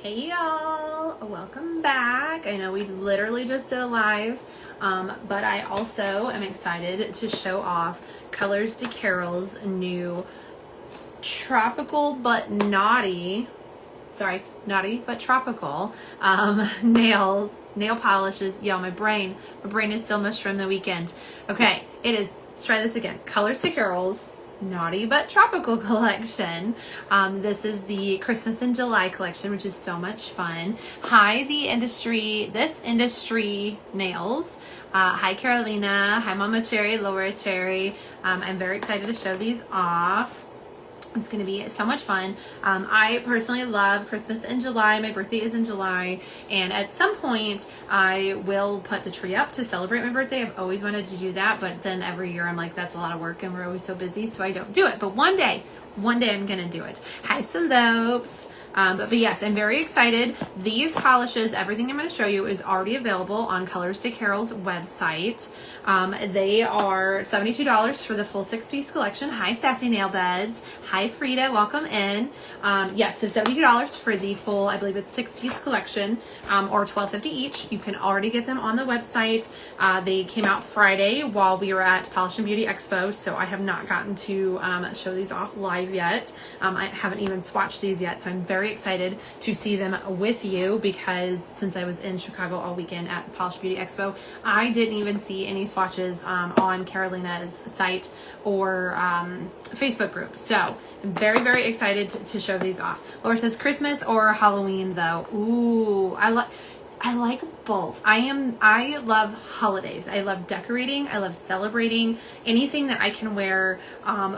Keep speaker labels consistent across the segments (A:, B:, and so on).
A: Hey y'all, welcome back. I know we literally just did a live, but I also am excited to show off Colors to Carol's new tropical but naughty but tropical nail polishes. Yo, my brain is still mushed from the weekend. Okay, let's try this again. Colors to Carol's naughty but tropical collection. This is the Christmas in July collection, which is so much fun. Hi, this industry nails. Hi, Carolina. Hi, Mama Cherry, Laura Cherry. I'm very excited to show these off. It's going to be so much fun. I personally love Christmas in July. My birthday is in July. And at some point, I will put the tree up to celebrate my birthday. I've always wanted to do that. But then every year I'm like, that's a lot of work and we're always so busy. So I don't do it. But one day I'm going to do it. Hi, Slopes. But yes, I'm very excited. These polishes, everything I'm going to show you is already available on Colors to Carol's website. They are $72 for the full 6-piece collection. Hi, Sassy Nail Beds. Hi, Frida. Welcome in. Yes, so $72 for the full, I believe it's 6-piece collection, or $12.50 each. You can already get them on the website. They came out Friday while we were at Polish and Beauty Expo, so I have not gotten to show these off live yet. I haven't even swatched these yet, so I'm very excited to see them with you because since I was in Chicago all weekend at the Polish Beauty Expo, I didn't even see any swatches on Carolina's site or Facebook group. So I'm very, very excited to show these off. Laura says Christmas or Halloween though. Ooh, I like both. I love holidays. I love decorating. I love celebrating. Anything that I can wear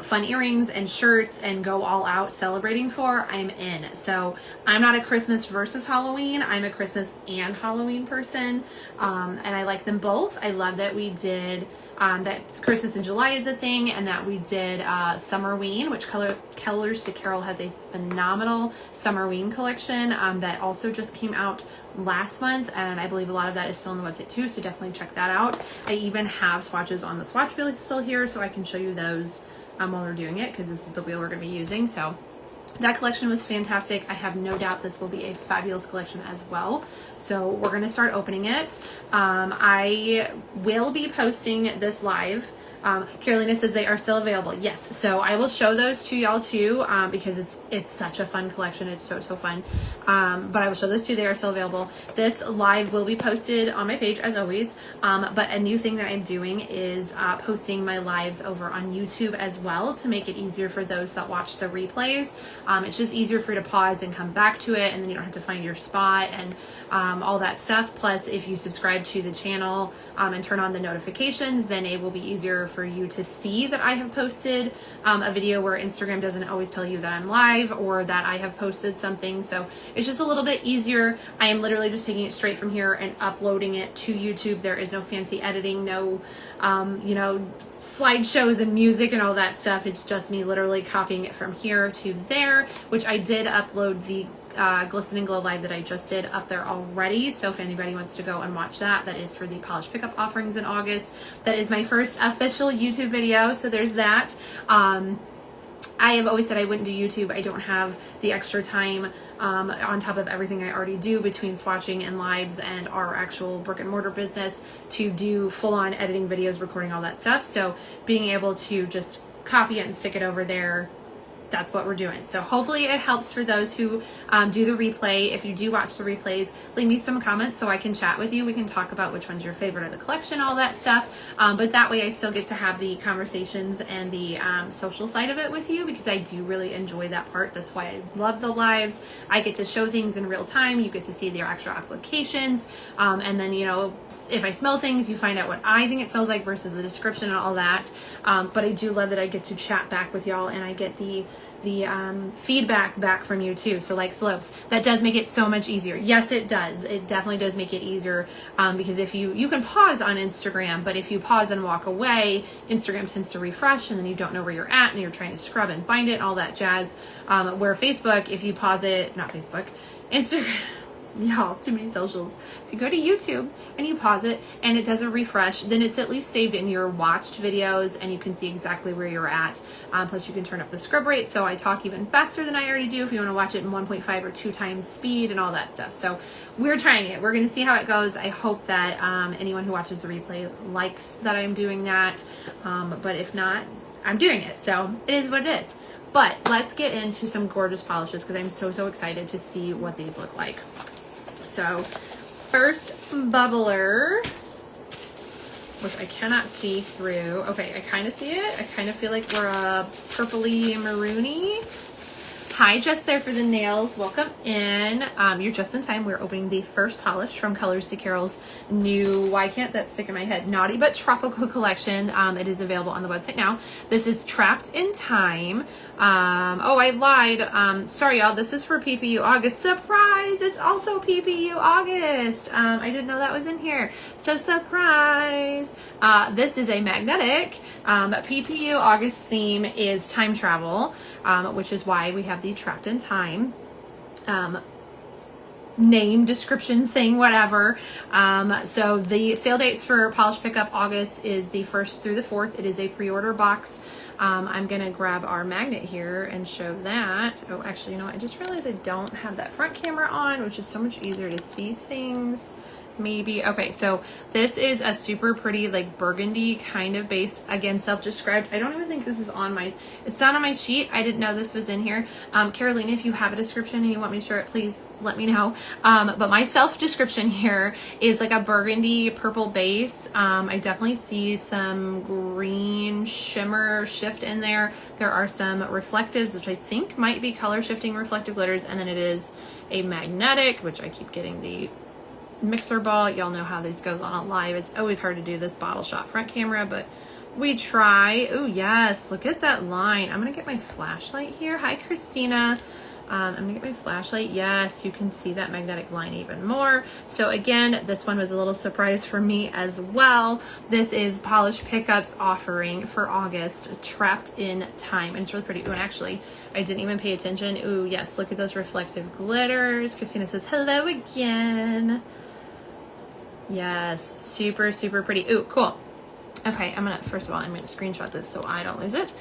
A: fun earrings and shirts and go all out celebrating for, I'm in. So I'm not a Christmas versus Halloween. I'm a Christmas and Halloween person. And I like them both. I love that we did that Christmas in July is a thing, and that we did Summerween, which Colors to Carol has a phenomenal Summerween collection that also just came out last month, and I believe a lot of that is still on the website too, so definitely check that out. I even have swatches on the swatch wheel still here, so I can show you those while we're doing it, because this is the wheel we're going to be using. So that collection was fantastic. I have no doubt this will be a fabulous collection as well. So we're going to start opening it. I will be posting this live. Carolina says they are still available. Yes, so I will show those to y'all too, because it's such a fun collection. It's so fun. But I will show those too. They are still available. This live will be posted on my page as always. But a new thing that I'm doing is posting my lives over on YouTube as well to make it easier for those that watch the replays. It's just easier for you to pause and come back to it, and then you don't have to find your spot and all that stuff. Plus, if you subscribe to the channel and turn on the notifications, then it will be easier for you to see that I have posted a video, where Instagram doesn't always tell you that I'm live or that I have posted something. So it's just a little bit easier. I am literally just taking it straight from here and uploading it to YouTube. There is no fancy editing, no slideshows and music and all that stuff. It's just me literally copying it from here to there, which I did upload the Glisten and Glow live that I just did up there already. So if anybody wants to go and watch that is for the Polish Pickup offerings in August. That is my first official YouTube video, so there's that. I have always said I wouldn't do YouTube. I don't have the extra time on top of everything I already do between swatching and lives and our actual brick and mortar business to do full-on editing videos, recording all that stuff. So being able to just copy it and stick it over there, that's what we're doing. So hopefully it helps for those who do the replay. If you do watch the replays, leave me some comments so I can chat with you. We can talk about which one's your favorite of the collection, all that stuff. But that way I still get to have the conversations and the social side of it with you, because I do really enjoy that part. That's why I love the lives. I get to show things in real time. You get to see their actual applications. And then, if I smell things, you find out what I think it smells like versus the description and all that. But I do love that I get to chat back with y'all, and I get the feedback back from you too. So like Slopes, that does make it so much easier. Yes, it does. It definitely does make it easier, because if you can pause on Instagram, but if you pause and walk away, Instagram tends to refresh and then you don't know where you're at and you're trying to scrub and find it and all that jazz. Where Facebook, if you pause it, not Facebook, Instagram, Y'all, too many socials. If you go to YouTube and you pause it and it doesn't refresh, then it's at least saved in your watched videos and you can see exactly where you're at. Plus you can turn up the scrub rate so I talk even faster than I already do if you want to watch it in 1.5 or 2 times speed and all that stuff. So we're trying it. We're going to see how it goes. I hope that anyone who watches the replay likes that I'm doing that. But if not, I'm doing it. So it is what it is. But let's get into some gorgeous polishes because I'm so excited to see what these look like. So first bubbler, which I cannot see through. Okay, I kind of see it. I kind of feel like we're a purpley maroony. Hi, just there for the nails. Welcome in. You're just in time. We're opening the first polish from Colors to Carol's new, why can't that stick in my head, Naughty But Tropical collection. It is available on the website now. This is Trapped in Time. Oh, I lied. Sorry, y'all. This is for PPU August. Surprise! It's also PPU August. I didn't know that was in here. So surprise! This is a magnetic. PPU August theme is time travel, which is why we have the Trapped in Time name, description thing, whatever. So the sale dates for Polish Pickup August is the 1st through the 4th. It is a pre-order box. I'm gonna grab our magnet here and show that. Oh, actually, you know what? I just realized I don't have that front camera on, which is so much easier to see things. Maybe. Okay, so this is a super pretty like burgundy kind of base. Again, self-described. I don't even think this is on my, it's not on my sheet. I didn't know this was in here. Carolina, if you have a description and you want me to share it, please let me know. But my self-description here is like a burgundy purple base. I definitely see some green shimmer shift in there. There are some reflectives, which I think might be color shifting reflective glitters. And then it is a magnetic, which I keep getting the mixer ball. Y'all know how this goes on a live. It's always hard to do this bottle shot front camera, but we try. Oh yes, look at that line. I'm gonna get my flashlight here. Hi Christina. I'm gonna get my flashlight. Yes, you can see that magnetic line even more. So again, this one was a little surprise for me as well. This is Polish Pickup's offering for August, Trapped in Time, and it's really pretty. Ooh, and actually, I didn't even pay attention. Ooh, yes, look at those reflective glitters. Christina says hello again. Yes, super pretty. Ooh, cool. Okay, first of all, I'm gonna screenshot this so I don't lose it.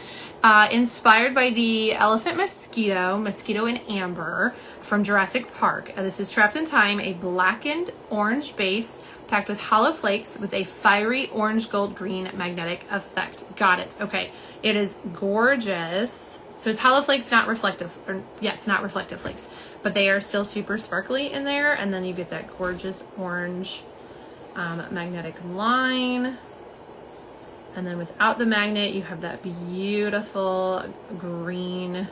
A: Inspired by the elephant mosquito in amber from Jurassic Park. This is Trapped in Time, a blackened orange base packed with hollow flakes with a fiery orange gold green magnetic effect. Got it. Okay, it is gorgeous. So it's hollow flakes, not reflective, or yes, not reflective flakes, but they are still super sparkly in there. And then you get that gorgeous orange magnetic line. And then without the magnet, you have that beautiful green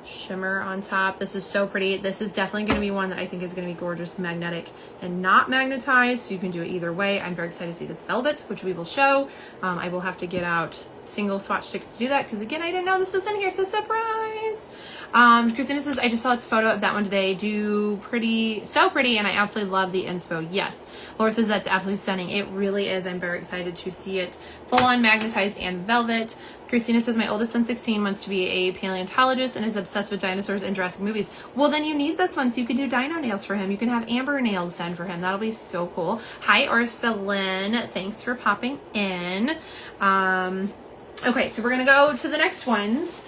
A: shimmer on top. This is so pretty. This is definitely going to be one that I think is going to be gorgeous magnetic and not magnetized. So you can do it either way. I'm very excited to see this velvet, which we will show. I will have to get out single swatch sticks to do that because again, I didn't know this was in here. So surprise. Christina says, I just saw its photo of that one today. So pretty, and I absolutely love the inspo. Yes. Laura says that's absolutely stunning. It really is. I'm very excited to see it full on magnetized and velvet. Christina says, my oldest son, 16, wants to be a paleontologist and is obsessed with dinosaurs and Jurassic movies. Well, then you need this one so you can do dino nails for him. You can have amber nails done for him. That'll be so cool. Hi, Ursulyn. Thanks for popping in. Okay, so we're going to go to the next ones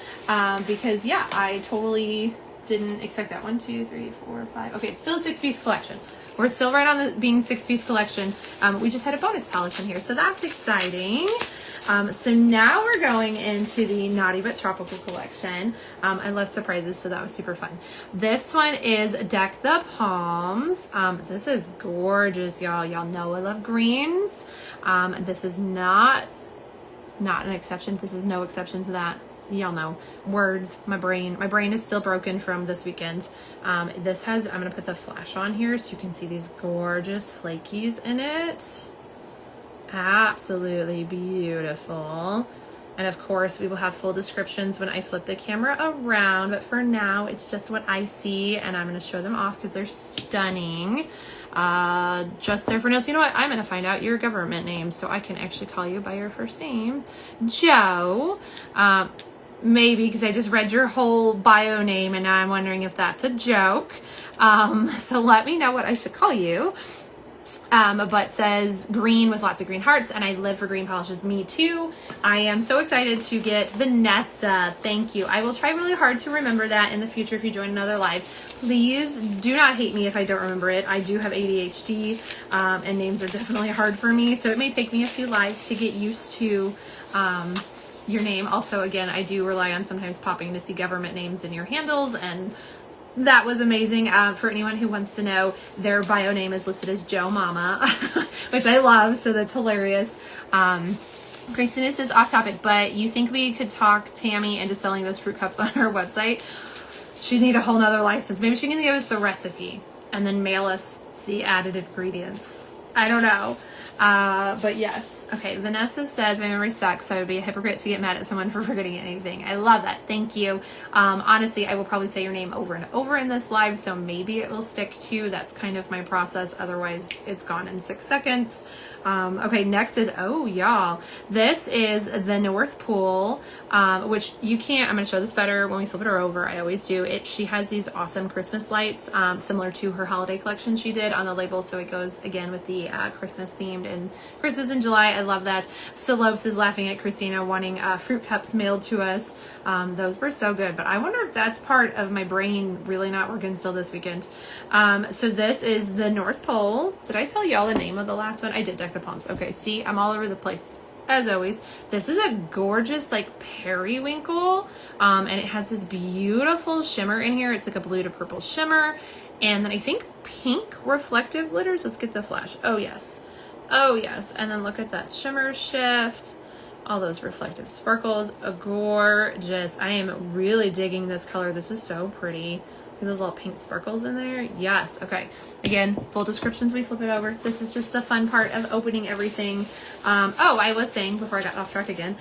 A: because, yeah, I totally didn't expect that. 1, 2, 3, 4, 5. Okay, it's still a 6-piece collection. We're still right on the being 6-piece collection. We just had a bonus polish in here, so that's exciting. So now we're going into the Naughty But Tropical collection. I love surprises, so that was super fun. This one is Deck the Palms. This is gorgeous, y'all. Y'all know I love greens. This is not an exception. This is no exception to that. Y'all know words. My brain is still broken from this weekend. This has, I'm gonna put the flash on here so you can see these gorgeous flakies in it. Absolutely beautiful. And of course we will have full descriptions when I flip the camera around, but for now it's just what I see and I'm going to show them off because they're stunning. Just there for now. So you know what? I'm going to find out your government name so I can actually call you by your first name. Joe. maybe, because I just read your whole bio name and now I'm wondering if that's a joke. So let me know what I should call you. But says green with lots of green hearts, and I live for green polishes. Me too. I am so excited to get Vanessa. Thank you. I will try really hard to remember that in the future if you join another live. Please do not hate me if I don't remember it. I do have ADHD, and names are definitely hard for me, so it may take me a few lives to get used to your name. Also, again, I do rely on sometimes popping to see government names in your handles, and that was amazing. For anyone who wants to know, their bio name is listed as Joe Mama, which I love, so that's hilarious. Graciness is off topic, but you think we could talk Tammy into selling those fruit cups on her website? She'd need a whole nother license. Maybe she can give us the recipe and then mail us the added ingredients. I don't know. But yes. Okay, Vanessa says, my memory sucks, so I would be a hypocrite to get mad at someone for forgetting anything. I love that. Thank you. Honestly, I will probably say your name over and over in this live, so maybe it will stick to you. That's kind of my process. Otherwise, it's gone in 6 seconds. Okay, next is, oh, y'all. This is the North Pole, which you can't, I'm going to show this better when we flip it over. I always do. She has these awesome Christmas lights, similar to her holiday collection she did on the label, so it goes, again, with the Christmas themed and Christmas in July. I love that. Slopes is laughing at Christina wanting fruit cups mailed to us. Those were so good, but I wonder if that's part of my brain really not working still this weekend. So this is the North Pole. Did I tell y'all the name of the last one? I did, Deck the Palms. Okay, see, I'm all over the place. As always, this is a gorgeous like periwinkle, and it has this beautiful shimmer in here. It's like a blue to purple shimmer, and then I think pink reflective glitters. Let's get the flash. Oh yes. Oh yes, and then look at that shimmer shift, all those reflective sparkles, gorgeous. I am really digging this color. This is so pretty. Look at those little pink sparkles in there. Yes, okay. Again, full descriptions, we flip it over. This is just the fun part of opening everything. Oh, I was saying before I got off track again,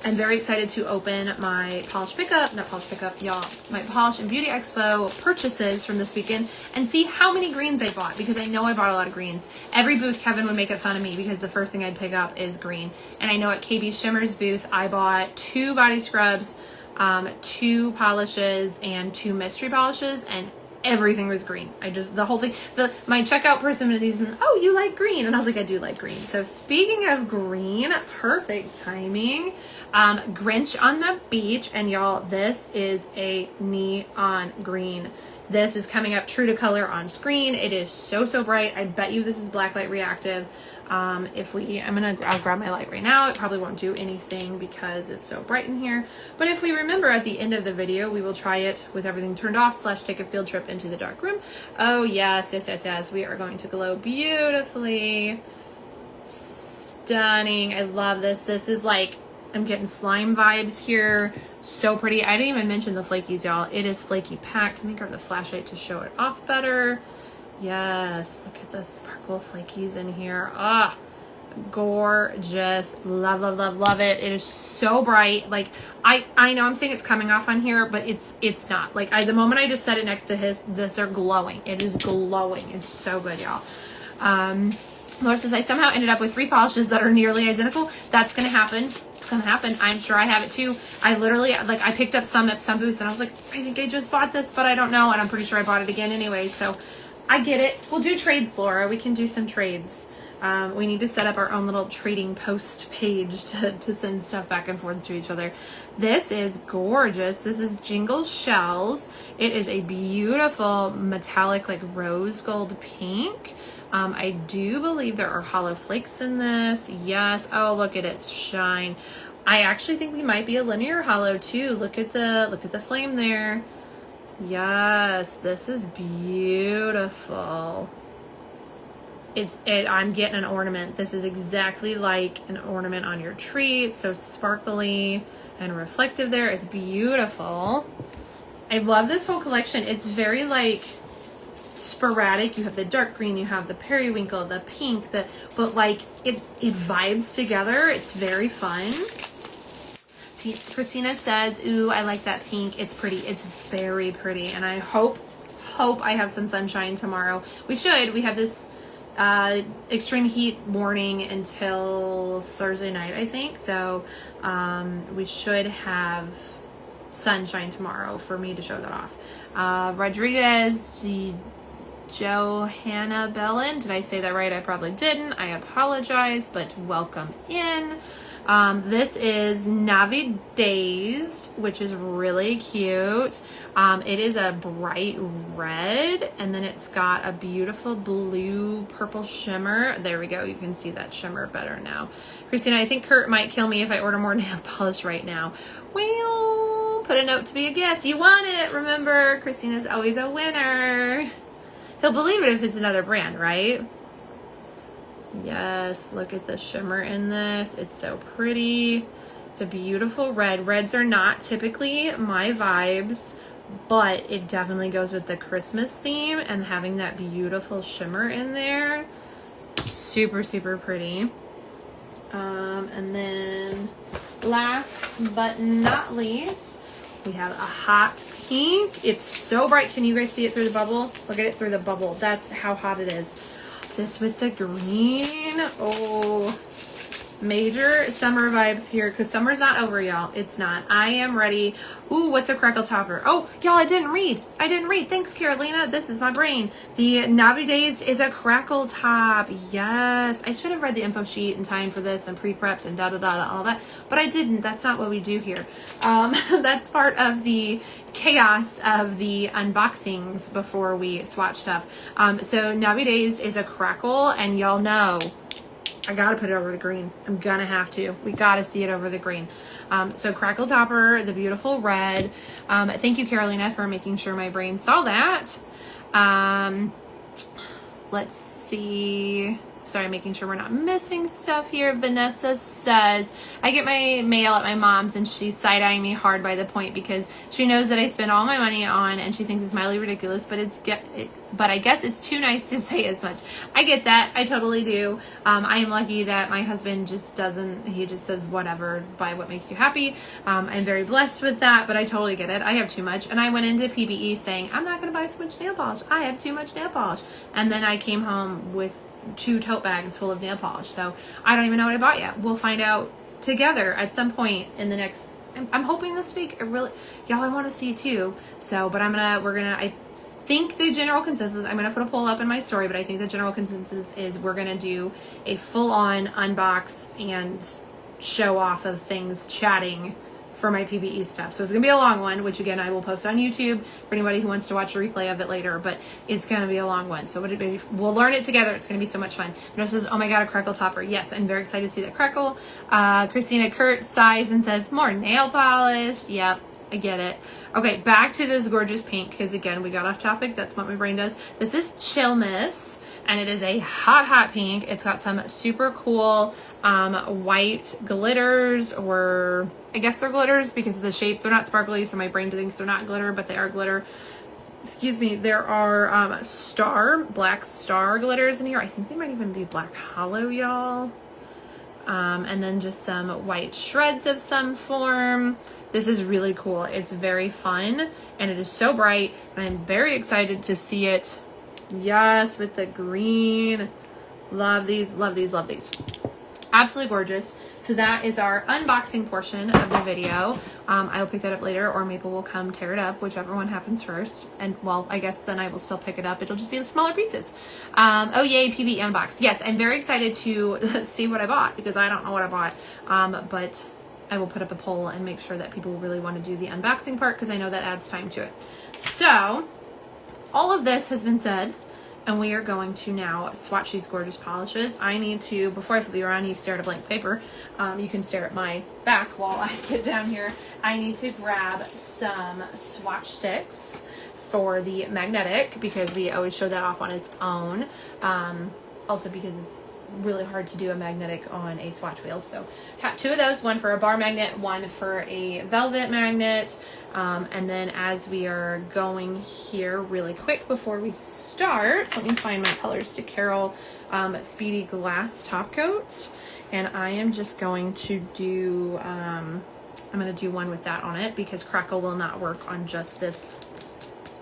A: I'm very excited to open my polish pickup, not polish pickup, y'all, my Polish and Beauty Expo purchases from this weekend and see how many greens I bought, because I know I bought a lot of greens. Every booth, Kevin would make fun of me because the first thing I'd pick up is green. And I know at KB Shimmer's booth, I bought 2 body scrubs, 2 polishes, and 2 mystery polishes, and everything was green. The whole thing, my checkout person was, oh, you like green? And I was like, I do like green. So speaking of green, perfect timing. Grinch on the Beach, and y'all, this is a neon green. This is coming up true to color on screen. It is so, so bright. I bet you this is blacklight reactive. I'll grab my light right now. It probably won't do anything because it's so bright in here. But if we remember at the end of the video, we will try it with everything turned off / take a field trip into the dark room. Oh yes, yes, yes, yes. We are going to glow beautifully. Stunning. I love this. This is like, I'm getting slime vibes here. So pretty. I didn't even mention the flakies, y'all. It is flaky packed. Let me grab the flashlight to show it off better. Yes, look at the sparkle flakies in here. Ah, gorgeous. Love, love, love, love it. It is so bright. Like, I know I'm saying it's coming off on here, but it's not. Like, the moment I just set it next to this are glowing. It is glowing. It's so good, y'all. Laura says, I somehow ended up with 3 polishes that are nearly identical. That's going to happen. It's going to happen. I'm sure I have it too. I literally, like, I picked up some at some booths and I was like, I think I just bought this, but I don't know. And I'm pretty sure I bought it again anyway. So I get it. We'll do trades, Flora. We can do some trades. We need to set up our own little trading post page to send stuff back and forth to each other. This is gorgeous. This is Jingle Shells. It is a beautiful metallic, like rose gold pink. I do believe there are hollow flakes in this. Yes. Oh, look at its shine. I actually think we might be a linear hollow too. Look at the flame there. Yes, this is beautiful. I'm getting an ornament. This is exactly like an ornament on your tree. It's so sparkly and reflective there. It's beautiful. I love this whole collection. It's very like sporadic. You have the dark green, you have the periwinkle, the pink, but like it vibes together. It's very fun. Christina says, ooh, I like that pink. It's pretty. It's very pretty. And I hope I have some sunshine tomorrow. We should. We have this extreme heat warning until Thursday night, I think. So we should have sunshine tomorrow for me to show that off. Rodriguez, Johanna Bellin. Did I say that right? I probably didn't. I apologize, but welcome in. This is Navi Dazed, which is really cute. It is a bright red, and then it's got a beautiful blue purple shimmer. There we go. You can see that shimmer better now. Christina, I think Kurt might kill me if I order more nail polish right now. Well, put a note to be a gift. You want it. Remember, Christina's always a winner. He'll believe it if it's another brand, right? Yes, look at the shimmer in this. It's so pretty. It's a beautiful red. Reds are not typically my vibes, but it definitely goes with the Christmas theme, and having that beautiful shimmer in there, super, super pretty. And then last but not least, we have a hot pink. It's so bright. Can you guys see it through the bubble? Look at it through the bubble. That's how hot it is. This with the green. Oh, major summer vibes here, because summer's not over, y'all. It's not. I am ready. Ooh, what's a crackle topper? Oh, y'all, I didn't read. Thanks, Carolina. This is my brain. The Navi Dazed is a crackle top. Yes. I should have read the info sheet in time for this and pre-prepped and da-da-da, all that, but I didn't. That's not what we do here. That's part of the chaos of the unboxings before we swatch stuff. So Navi Dazed is a crackle, and y'all know I gotta put it over the green. I'm gonna have to. We gotta see it over the green. So crackle topper, the beautiful red. Thank you, Carolina, for making sure my brain saw that. Let's see. Sorry, making sure we're not missing stuff here. Vanessa says, I get my mail at my mom's and she's side-eyeing me hard by the point because she knows that I spend all my money on, and she thinks it's mildly ridiculous, but but I guess it's too nice to say as much. I get that. I totally do. I am lucky that my husband just doesn't, he just says whatever, buy what makes you happy. I'm very blessed with that, but I totally get it. I have too much. And I went into PPE saying, I'm not going to buy so much nail polish. I have too much nail polish. And then I came home with 2 tote bags full of nail polish. So I don't even know what I bought yet. We'll find out together at some point in the next, I'm hoping this week. Y'all, I want to see too. So, but I think the general consensus, I'm going to put a poll up in my story, but I think the general consensus is we're going to do a full-on unbox and show off of things, chatting for my PPE stuff. So it's going to be a long one, which again, I will post on YouTube for anybody who wants to watch a replay of it later, but it's going to be a long one. So we'll learn it together. It's going to be so much fun. Vanessa says, oh my God, a crackle topper. Yes, I'm very excited to see that crackle. Christina Kurt sighs and says, more nail polish. Yep, I get it. Okay, back to this gorgeous pink, because again, we got off topic. That's what my brain does. This is Chillmas, and it is a hot, hot pink. It's got some super cool white glitters, or I guess they're glitters because of the shape. They're not sparkly, so my brain thinks they're not glitter, but they are glitter. Excuse me. There are black star glitters in here. I think they might even be black hollow, y'all. And then just some white shreds of some form. This is really cool. It's very fun, and it is so bright, and I'm very excited to see it. Yes, with the green. Love these, love these, love these. Absolutely gorgeous. So that is our unboxing portion of the video. I'll pick that up later, or maybe we'll come tear it up, whichever one happens first. And well, I guess then I will still pick it up. It'll just be in smaller pieces. Oh yay, PB unbox. Yes, I'm very excited to see what I bought, because I don't know what I bought. But I will put up a poll and make sure that people really want to do the unboxing part, because I know that adds time to it. So all of this has been said, and we are going to now swatch these gorgeous polishes. I need to, before I flip you around, you stare at a blank paper. You can stare at my back while I get down here. I need to grab some swatch sticks for the magnetic, because we always show that off on its own. Also because it's really hard to do a magnetic on a swatch wheel. So have 2 of those, one for a bar magnet, one for a velvet magnet. And then as we are going here really quick before we start, let me find my Colors to Carol Speedy Glass Top Coat. And I am just going to do, I'm going to do one with that on it, because crackle will not work on just this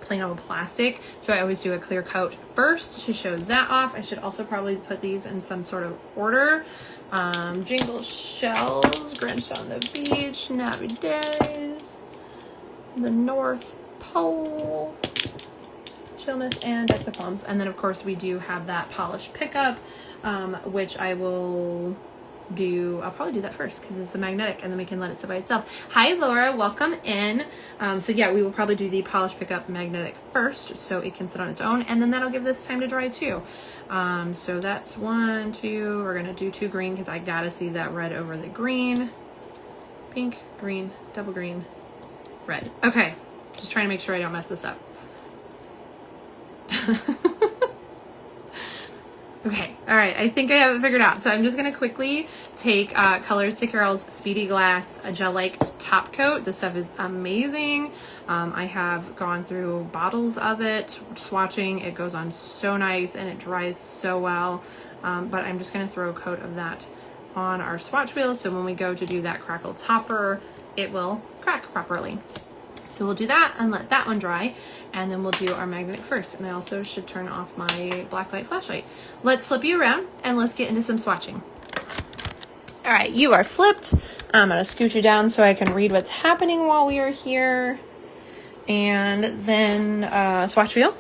A: plain old plastic. So I always do a clear coat first to show that off. I should also probably put these in some sort of order. Jingle Shells, Grinch on the Beach, Navy Days, the North Pole, Chillmas, and Deck the Palms. And then of course we do have that polish pickup, which I'll probably do that first because it's the magnetic, and then we can let it sit by itself. Hi Laura, welcome in. So yeah, we will probably do the polish pickup magnetic first so it can sit on its own, and then that'll give this time to dry too. So that's 1, 2, we're gonna do 2 green because I gotta see that red over the green. Pink, green, double green, red. Okay, just trying to make sure I don't mess this up. Okay, all right, I think I have it figured out. So I'm just gonna quickly take Colors to Carol's Speedy Glass gel-like top coat. This stuff is amazing. I have gone through bottles of it, swatching. It goes on so nice and it dries so well. But I'm just gonna throw a coat of that on our swatch wheel, so when we go to do that crackle topper, it will crack properly. So we'll do that and let that one dry, and then we'll do our magnetic first. And I also should turn off my blacklight flashlight. Let's flip you around and let's get into some swatching. All right, you are flipped. I'm gonna scoot you down so I can read what's happening while we are here. And then swatch wheel.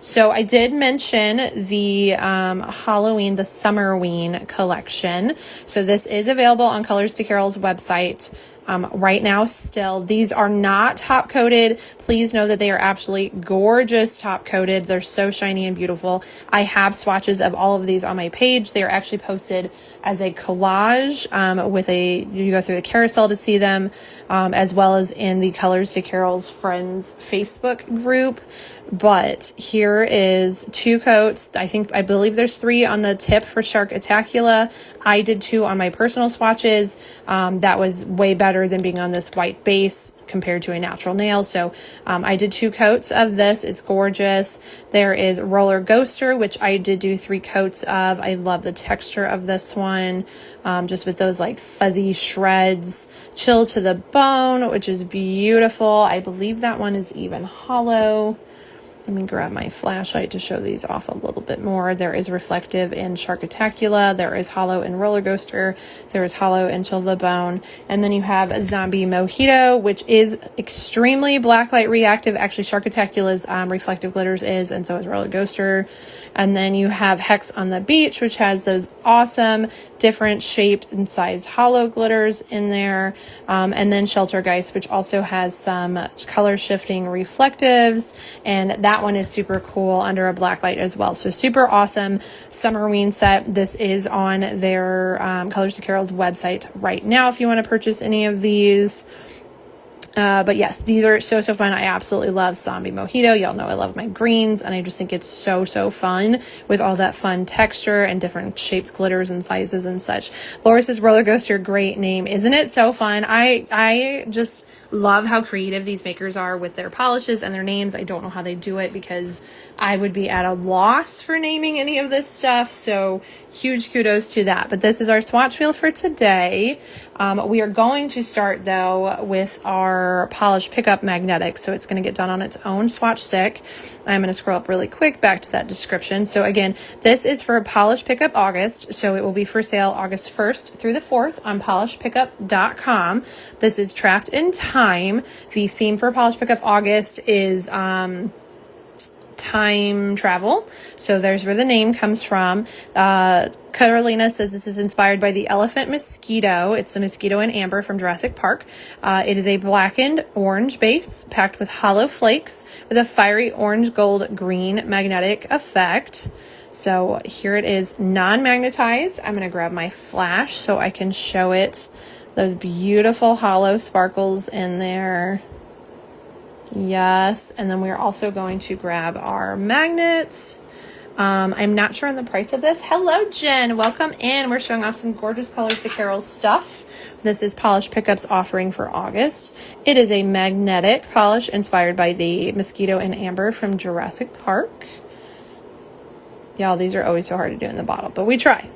A: So I did mention the Halloween, the Summerween collection. So this is available on Colors to Carol's website. Right now still. These are not top coated. Please know that they are absolutely gorgeous top coated. They're so shiny and beautiful. I have swatches of all of these on my page. They are actually posted as a collage you go through the carousel to see them, as well as in the Colors to Carol's Friends Facebook group. But here is 2 coats. I believe there's 3 on the tip for Shark-Attacula. I did 2 on my personal swatches. That was way better than being on this white base compared to a natural nail. So I did 2 coats of this. It's gorgeous. There is Roller Ghoster, which I did do 3 coats of. I love the texture of this one, just with those like fuzzy shreds. Chill to the Bone, which is beautiful. I believe that one is even hollow. Let me grab my flashlight to show these off a little bit more. There is reflective in Shark-Attacula. There is hollow in Roller Ghoster. There is hollow in Chill the Bone. And then you have Zombie Mojito, which is extremely blacklight reactive. Actually, Shark-Attacula's reflective glitters is, and so is Roller Ghoster. And then you have Hex on the Beach, which has those awesome different shaped and sized hollow glitters in there. And then Sheltergeist, which also has some color shifting reflectives. And that one is super cool under a black light as well. So super awesome Summerween set. This is on their Colors to Carol's website right now if you want to purchase any of these. But yes, these are so fun. I absolutely love Zombie Mojito. Y'all know I love my greens, and I just think it's so fun with all that fun texture and different shapes, glitters, and sizes and such. Laura says Roller Ghoster, great name. Isn't it so fun? I just love how creative these makers are with their polishes and their names. I don't know how they do it because I would be at a loss for naming any of this stuff. So huge kudos to that. But this is our swatch wheel for today. We are going to start though with our polish pickup magnetic. So it's going to get done on its own swatch stick. I'm going to scroll up really quick back to that description. So again, this is for Polish Pickup August. So it will be for sale August 1st through the 4th on polishpickup.com. This is Trapped in Time. The theme for Polish Pickup August is time travel. So there's where the name comes from. Carolina says this is inspired by the elephant mosquito. It's the mosquito in amber from Jurassic Park. It is a blackened orange base packed with hollow flakes with a fiery orange gold green magnetic effect. So here it is, non-magnetized. I'm going to grab my flash so I can show it. Those beautiful hollow sparkles in there. Yes. And then we're also going to grab our magnets. I'm not sure on the price of this. Hello, Jen. Welcome in. We're showing off some gorgeous Colors to Carol stuff. This is Polish Pickup's offering for August. It is a magnetic polish inspired by the mosquito in amber from Jurassic Park. Y'all, these are always so hard to do in the bottle, but we try.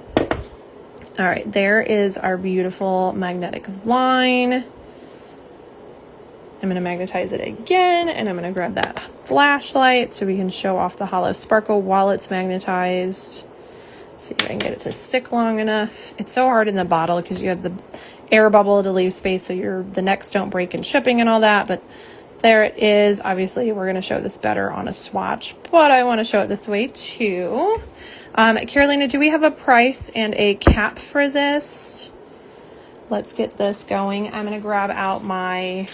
A: All right, there is our beautiful magnetic line. I'm going to magnetize it again, and I'm going to grab that flashlight so we can show off the hollow sparkle while it's magnetized. See if I can get it to stick long enough. It's so hard in the bottle because you have the air bubble to leave space so the necks don't break in shipping and all that, but there it is. Obviously, we're going to show this better on a swatch, but I want to show it this way too. Carolina, do we have a price and a cap for this? Let's get this going. I'm going to grab out my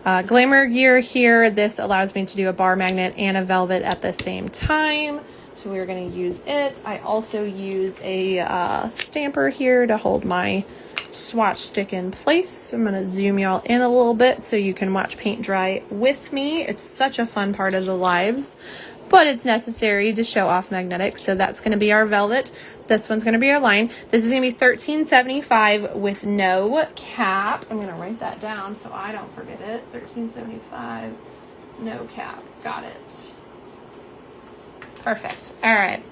A: glamour gear here. This allows me to do a bar magnet and a velvet at the same time, so we're going to use it. I also use a stamper here to hold my swatch stick in place. I'm going to zoom y'all in a little bit so you can watch paint dry with me. It's such a fun part of the lives, but it's necessary to show off magnetics. So that's going to be our velvet. This one's going to be our line. This is going to be $13.75 with no cap. I'm going to write that down so I don't forget it. $13.75, no cap. Got it. Perfect. All right.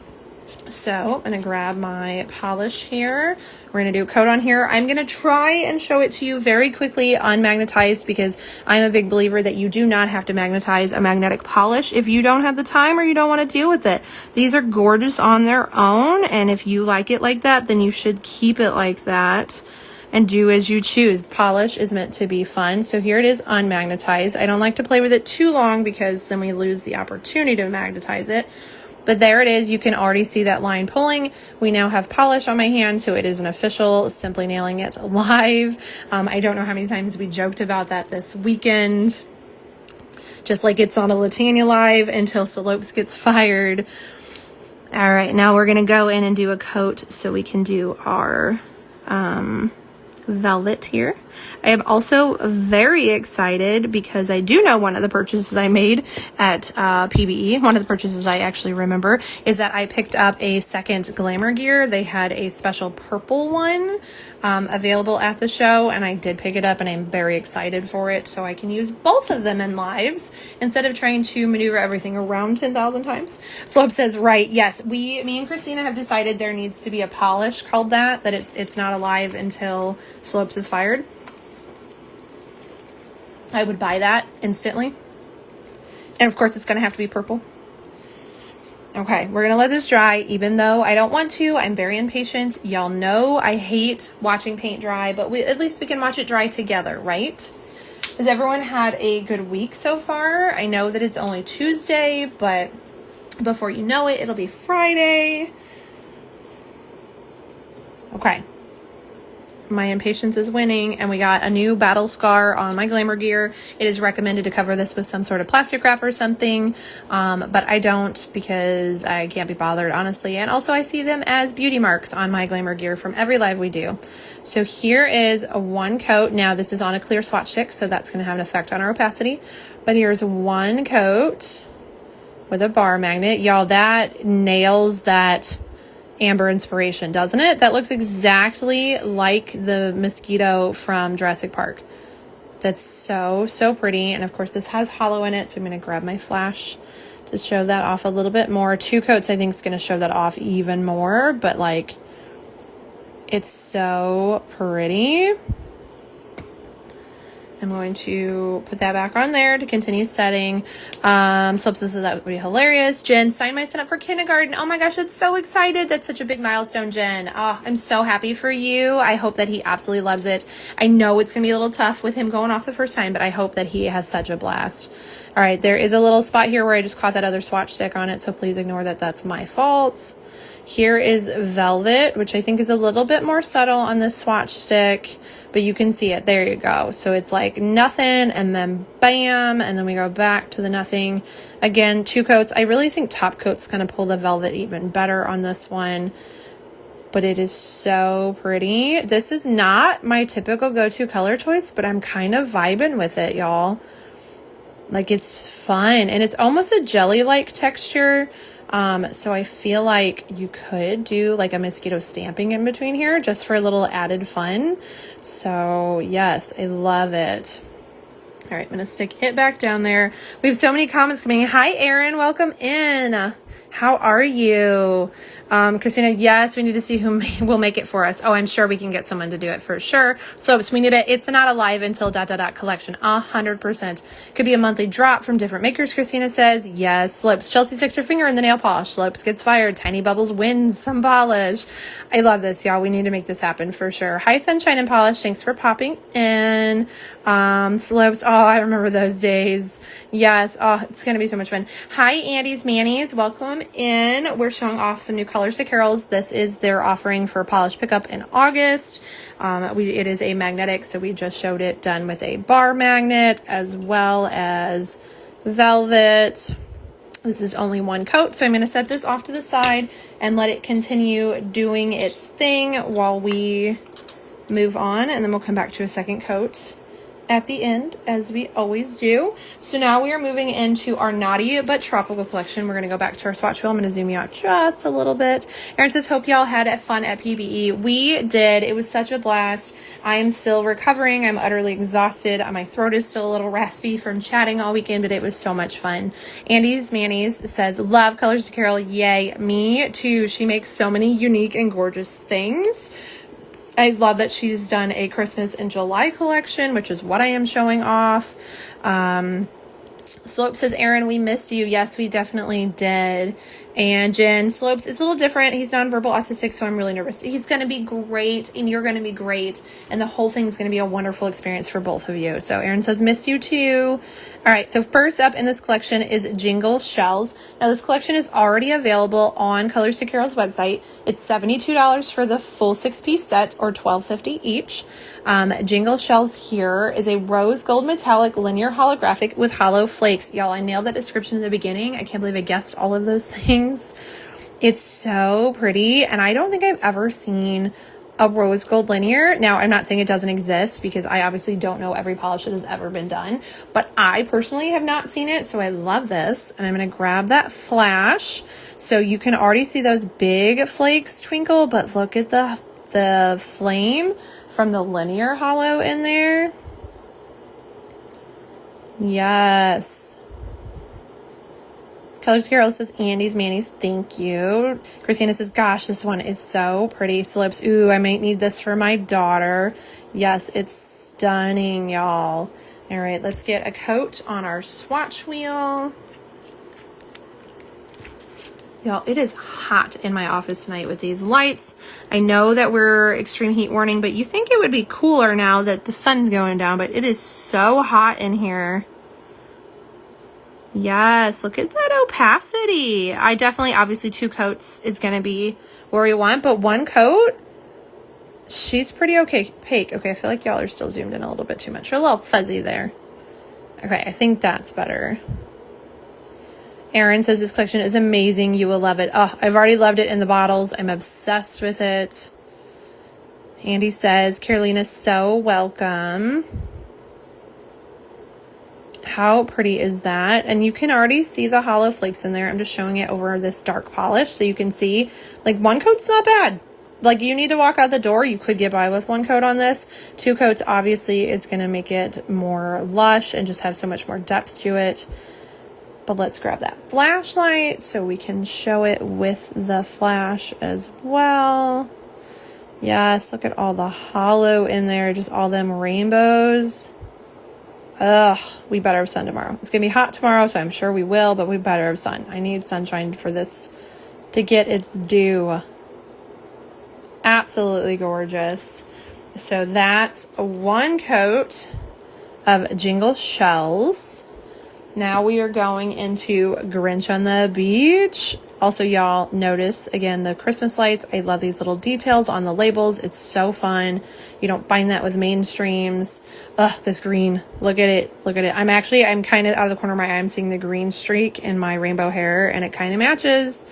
A: So I'm going to grab my polish here. We're going to do a coat on here. I'm going to try and show it to you very quickly unmagnetized because I'm a big believer that you do not have to magnetize a magnetic polish if you don't have the time or you don't want to deal with it. These are gorgeous on their own, and if you like it like that, then you should keep it like that and do as you choose. Polish is meant to be fun. So here it is unmagnetized. I don't like to play with it too long because then we lose the opportunity to magnetize it. But there it is. You can already see that line pulling. We now have polish on my hand, so it is an official Simply Nailing It live. I don't know how many times we joked about that this weekend. Just like it's on a Latanya live until Slopes gets fired. All right, now we're going to go in and do a coat so we can do our velvet here. I am also very excited because I do know one of the purchases I made at PBE, one of the purchases I actually remember, is that I picked up a second glamour gear. They had a special purple one available at the show, and I did pick it up, and I'm very excited for it, so I can use both of them in lives instead of trying to maneuver everything around 10,000 times. Slope says, right, yes, me and Christina have decided there needs to be a polish called that it's not alive until Slopes is fired. I would buy that instantly. And of course, it's going to have to be purple. Okay, we're going to let this dry, even though I don't want to. I'm very impatient. Y'all know I hate watching paint dry, but at least we can watch it dry together, right? Has everyone had a good week so far? I know that it's only Tuesday, but before you know it, it'll be Friday. Okay. My impatience is winning, and we got a new battle scar on my glamour gear. It is recommended to cover this with some sort of plastic wrap or something, but I don't because I can't be bothered, honestly. And also I see them as beauty marks on my glamour gear from every live we do. So here is a one coat. Now this is on a clear swatch stick, so that's going to have an effect on our opacity. But here's one coat with a bar magnet. Y'all, that nails that amber inspiration, doesn't it? That looks exactly like the mosquito from Jurassic Park. That's so pretty. And of course this has hollow in it, so I'm going to grab my flash to show that off a little bit more. Two coats I think is going to show that off even more, but like it's so pretty. I'm going to put that back on there to continue setting. Slopes says that would be hilarious. Jen signed my son up for kindergarten. Oh my gosh, that's so excited. That's such a big milestone, Jen. Oh, I'm so happy for you. I hope that he absolutely loves it. I know it's going to be a little tough with him going off the first time, but I hope that he has such a blast. All right, there is a little spot here where I just caught that other swatch stick on it, so please ignore that. That's my fault. Here is velvet, which I think is a little bit more subtle on this swatch stick, but you can see it. There you go. So it's like nothing, and then bam, and then we go back to the nothing. Again, two coats. I really think top coat's going to pull the velvet even better on this one, but it is so pretty. This is not my typical go-to color choice, but I'm kind of vibing with it, y'all. Like, it's fun, and it's almost a jelly-like texture. So I feel like you could do like a mosquito stamping in between here just for a little added fun. So yes, I love it. All right, I'm going to stick it back down there. We have so many comments coming. Hi, Erin. Welcome in. How are you? Christina, yes, we need to see who will make it for us. Oh, I'm sure we can get someone to do it for sure. So we need it. It's not alive until ... collection. 100%. Could be a monthly drop from different makers, Christina says. Yes. Slopes. Chelsea sticks her finger in the nail polish. Slopes gets fired. Tiny Bubbles wins some polish. I love this, y'all. We need to make this happen for sure. Hi, Sunshine and Polish. Thanks for popping in. Slopes. Oh, I remember those days. Yes. Oh, it's going to be so much fun. Hi, Andy's Manny's. Welcome in. We're showing off some new colors to Carol's. This is their offering for polish pickup in August. It is a magnetic, so we just showed it done with a bar magnet as well as velvet. This is only one coat, so I'm going to set this off to the side and let it continue doing its thing while we move on, and then we'll come back to a second coat at the end, as we always do. So now we are moving into our Naughty But Tropical collection. We're going to go back to our swatch wheel. I'm going to zoom you out just a little bit. Erin says, hope y'all had fun at PPE. We did. It was such a blast. I am still recovering. I'm utterly exhausted. My throat is still a little raspy from chatting all weekend, but it was so much fun. Andy's Manny's says, love Colors to Carol. Yay. Me too. She makes so many unique and gorgeous things. I love that she's done a Christmas in July collection, which is what I am showing off. Slope says, Erin, we missed you. Yes, we definitely did. And Jen, Slopes, it's a little different. He's nonverbal autistic, so I'm really nervous. He's going to be great, and you're going to be great, and the whole thing's going to be a wonderful experience for both of you. So Erin says, missed you too. All right, so first up in this collection is Jingle Shells. Now, this collection is already available on Colors to Carol's website. It's $72 for the full 6-piece set, or $12.50 each. Jingle Shells here is a rose gold metallic linear holographic with hollow flakes. Y'all, I nailed that description in the beginning. I can't believe I guessed all of those things. It's so pretty, and I don't think I've ever seen a rose gold linear. Now, I'm not saying it doesn't exist, because I obviously don't know every polish that has ever been done, but I personally have not seen it, so I love this. And I'm going to grab that flash so you can already see those big flakes twinkle, but look at the flame from the linear hollow in there. Yes. Colors to Carol says, Andy's Manny's, thank you. Christina says, gosh, this one is so pretty. Slips, ooh, I might need this for my daughter. Yes, it's stunning, y'all. All right, let's get a coat on our swatch wheel. Y'all, it is hot in my office tonight with these lights. I know that we're extreme heat warning, but you think it would be cooler now that the sun's going down, but it is so hot in here. Yes, look at that opacity. I definitely, obviously 2 coats is going to be where we want, but 1 coat, she's pretty opaque. Okay, I feel like y'all are still zoomed in a little bit too much. You're a little fuzzy there. Okay, I think that's better. Erin says this collection is amazing. You will love it. Oh, I've already loved it in the bottles. I'm obsessed with it. Andy says, Carolina's so welcome. How pretty is that? And you can already see the hollow flakes in there. I'm just showing it over this dark polish so you can see, like, 1 coat's not bad. Like, you need to walk out the door, you could get by with 1 coat on this. 2 coats obviously is going to make it more lush and just have so much more depth to it. But let's grab that flashlight so we can show it with the flash as well. Yes, look at all the hollow in there, just all them rainbows. Ugh, we better have sun tomorrow. It's going to be hot tomorrow, so I'm sure we will, but we better have sun. I need sunshine for this to get its due. Absolutely gorgeous. So that's 1 coat of Jingle Shells. Now we are going into Grinch on the Beach. Also, y'all, notice, again, the Christmas lights. I love these little details on the labels. It's so fun. You don't find that with mainstreams. Ugh, this green. Look at it. Look at it. I'm kind of out of the corner of my eye. I'm seeing the green streak in my rainbow hair, and it kind of matches.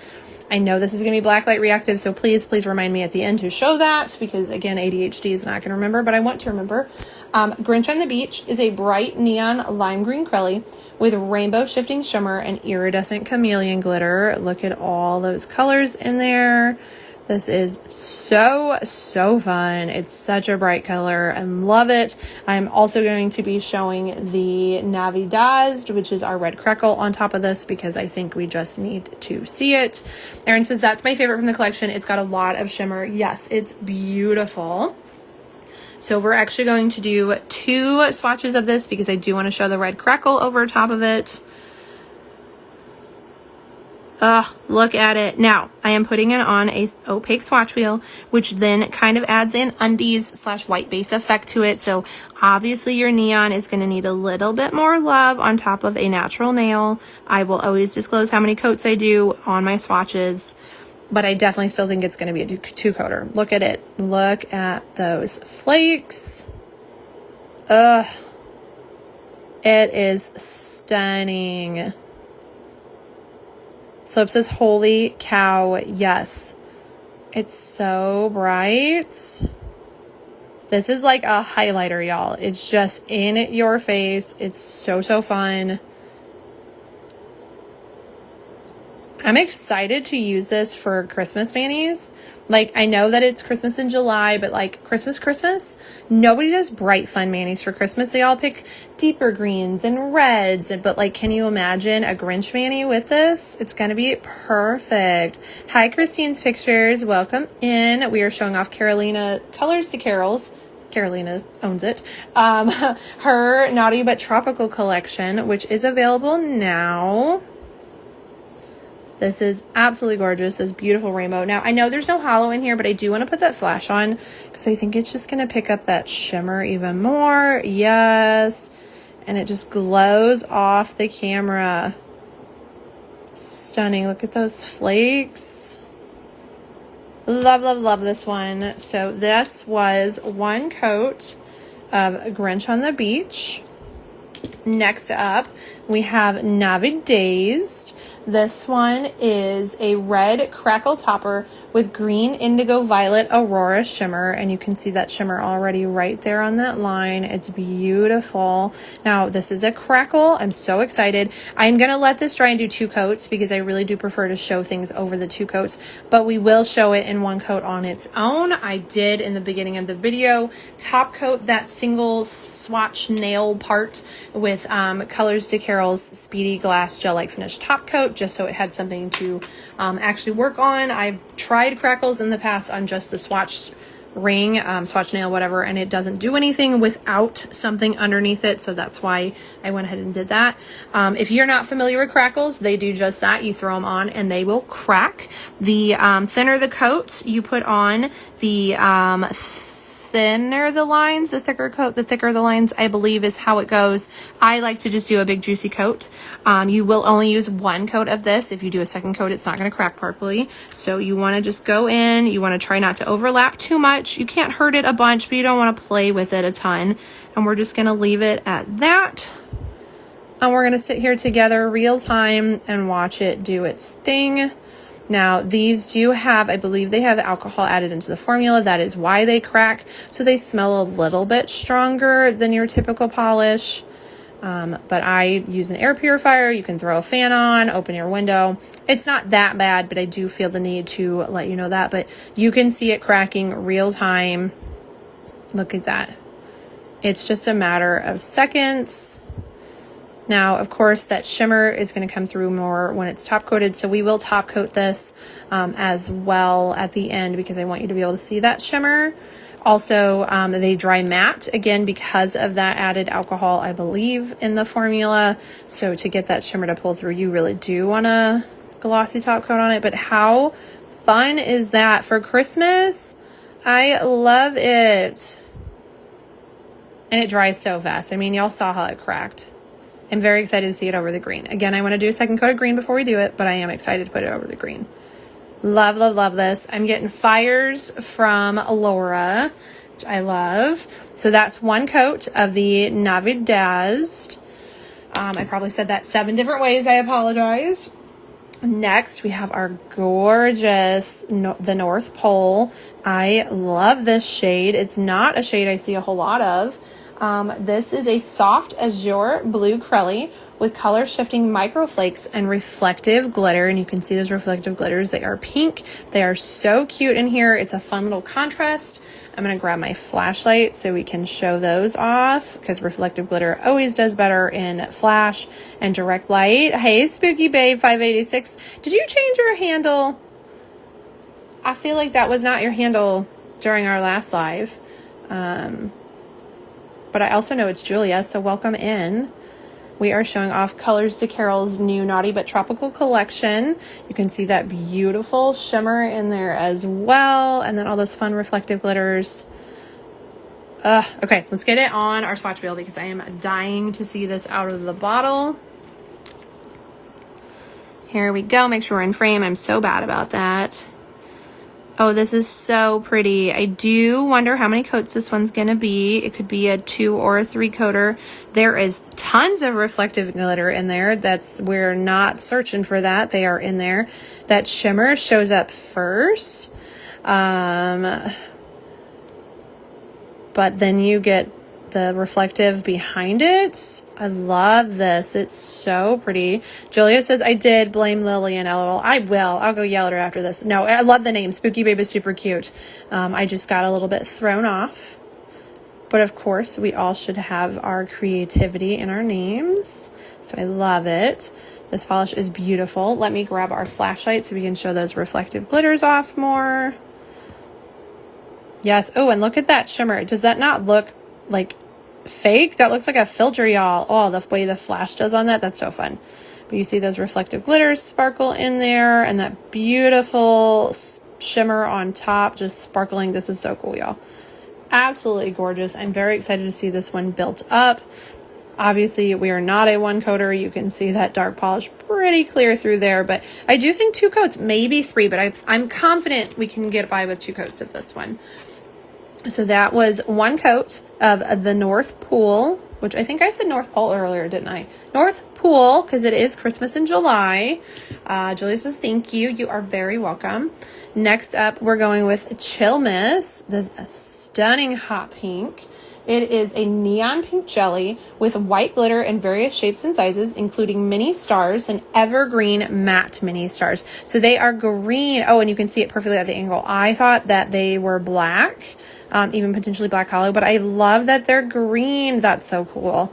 A: I know this is going to be blacklight reactive, so please remind me at the end to show that, because, again, ADHD is not going to remember, but I want to remember. Grinch on the Beach is a bright neon lime green crelly with rainbow shifting shimmer and iridescent chameleon glitter. Look at all those colors in there. This is so, so fun. It's such a bright color. I love it. I'm also going to be showing the Navidad, which is our red crackle, on top of this because I think we just need to see it. Erin says, that's my favorite from the collection. It's got a lot of shimmer. Yes, it's beautiful. So we're actually going to do 2 swatches of this because I do want to show the red crackle over top of it. Look at it. Now, I am putting it on a opaque swatch wheel, which then kind of adds an undies / white base effect to it. So obviously your neon is going to need a little bit more love on top of a natural nail. I will always disclose how many coats I do on my swatches, but I definitely still think it's going to be a 2-coater. Look at it. Look at those flakes. It is stunning. Slope says, holy cow, yes. It's so bright. This is like a highlighter, y'all. It's just in your face. It's so, so fun. I'm excited to use this for Christmas fannies. Like, I know that it's Christmas in July, but like Christmas, nobody does bright fun manis for Christmas. They all pick deeper greens and reds. But like, can you imagine a Grinch mani with this? It's going to be perfect. Hi, Christine's Pictures. Welcome in. We are showing off Carolina Colors to Carols. Carolina owns it. Her Naughty But Tropical collection, which is available now. This is absolutely gorgeous. This beautiful rainbow. Now, I know there's no hollow in here, but I do want to put that flash on because I think it's just going to pick up that shimmer even more. Yes. And it just glows off the camera. Stunning. Look at those flakes. Love, love, love this one. So this was 1 coat of Grinch on the Beach. Next up, we have Navidad. This one is a red crackle topper with green indigo violet aurora shimmer, and you can see that shimmer already right there on that line. It's beautiful. Now, this is a crackle. I'm so excited. I'm going to let this dry and do 2 coats because I really do prefer to show things over the 2 coats, but we will show it in 1 coat on its own. I did in the beginning of the video top coat that single swatch nail part with Colors to Carol's Speedy Glass Gel-like Finish top coat, just so it had something to actually work on. I've tried crackles in the past on just the swatch ring, swatch nail, whatever, and it doesn't do anything without something underneath it, so that's why I went ahead and did that. If you're not familiar with crackles, they do just that. You throw them on and they will crack. The thinner the coat you put on, the thinner the lines, the thicker coat, the thicker the lines, I believe is how it goes. I like to just do a big juicy coat. You will only use 1 coat of this. If you do a 2nd coat, it's not going to crack properly. So you want to just go in. You want to try not to overlap too much. You can't hurt it a bunch, but you don't want to play with it a ton. And we're just going to leave it at that. And we're going to sit here together real time and watch it do its thing. Now, these do have, I believe they have alcohol added into the formula. That is why they crack. So they smell a little bit stronger than your typical polish. But I use an air purifier. You can throw a fan on, open your window. It's not that bad, but I do feel the need to let you know that. But you can see it cracking real time. Look at that. It's just a matter of seconds. Now, of course, that shimmer is going to come through more when it's top coated, so we will top coat this as well at the end because I want you to be able to see that shimmer. Also, they dry matte, again, because of that added alcohol, I believe, in the formula. So to get that shimmer to pull through, you really do want a glossy top coat on it. But how fun is that for Christmas? I love it. And it dries so fast. I mean, y'all saw how it cracked. I'm very excited to see it over the green. Again, I want to do a 2nd coat of green before we do it, but I am excited to put it over the green. Love, love, love this. I'm getting fires from Laura, which I love. So that's 1 coat of the Navidad. I probably said that 7 different ways. I apologize. Next, we have our gorgeous the North Pole. I love this shade. It's not a shade I see a whole lot of. This is a soft azure blue Crelly with color shifting microflakes and reflective glitter. And you can see those reflective glitters. They are pink. They are so cute in here. It's a fun little contrast. I'm going to grab my flashlight so we can show those off because reflective glitter always does better in flash and direct light. Hey, Spooky Babe 586. Did you change your handle? I feel like that was not your handle during our last live. But I also know it's Julia, so welcome in. We are showing off Colors to Carol's new Naughty But Tropical collection. You can see that beautiful shimmer in there as well. And then all those fun reflective glitters. Okay, let's get it on our swatch wheel because I am dying to see this out of the bottle. Here we go. Make sure we're in frame. I'm so bad about that. Oh, this is so pretty. I do wonder how many coats this one's going to be. It could be a 2 or a 3 coater. There is tons of reflective glitter in there. We're not searching for that. They are in there. That shimmer shows up first. But then you get the reflective behind it. I love this. It's so pretty. Julia says, I did blame Lillian, LOL. I will. I'll go yell at her after this. No, I love the name. Spooky Babe is super cute. I just got a little bit thrown off. But of course, we all should have our creativity in our names. So I love it. This polish is beautiful. Let me grab our flashlight so we can show those reflective glitters off more. Yes. Oh, and look at that shimmer. Does that not look like fake? That looks like a filter, y'all. Oh, the way the flash does on that, that's so fun. But you see those reflective glitters sparkle in there and that beautiful shimmer on top just sparkling. This is so cool, y'all. Absolutely gorgeous. I'm very excited to see this one built up. Obviously, we are not a 1 coater. You can see that dark polish pretty clear through there, but I do think 2 coats, maybe 3, but I'm confident we can get by with 2 coats of this one. So that was 1 coat of the North Pool, which I think I said North Pole earlier, didn't I? North Pool, because it is Christmas in July. Julia says, thank you. You are very welcome. Next up, we're going with Chill Miss, this stunning hot pink. It is a neon pink jelly with white glitter in various shapes and sizes, including mini stars and evergreen matte mini stars. So they are green. Oh, and you can see it perfectly at the angle. I thought that they were black, even potentially black hollow, but I love that they're green. That's so cool.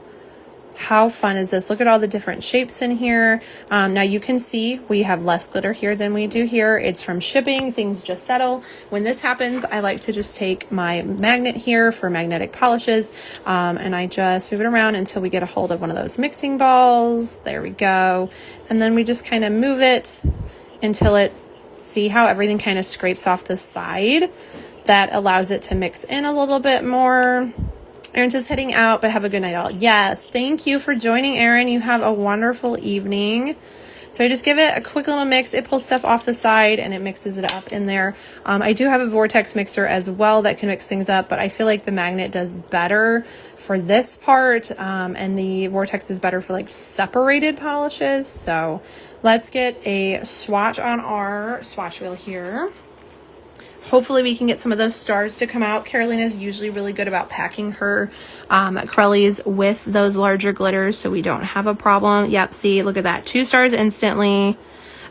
A: How fun is this? Look at all the different shapes in here. Now you can see we have less glitter here than we do here. It's from shipping. Things just settle. When this happens, I like to just take my magnet here for magnetic polishes, and I just move it around until we get a hold of one of those mixing balls. There we go. And then we just kind of move it until see how everything kind of scrapes off the side. That allows it to mix in a little bit more. Erin says, heading out, but have a good night all. Yes, thank you for joining, Erin. You have a wonderful evening. So I just give it a quick little mix. It pulls stuff off the side and it mixes it up in there. I do have a vortex mixer as well that can mix things up, but I feel like the magnet does better for this part, and the vortex is better for like separated polishes. So let's get a swatch on our swatch wheel here. Hopefully we can get some of those stars to come out. Carolina is usually really good about packing her Crellies with those larger glitters, so we don't have a problem. Yep, see, look at that. 2 stars instantly.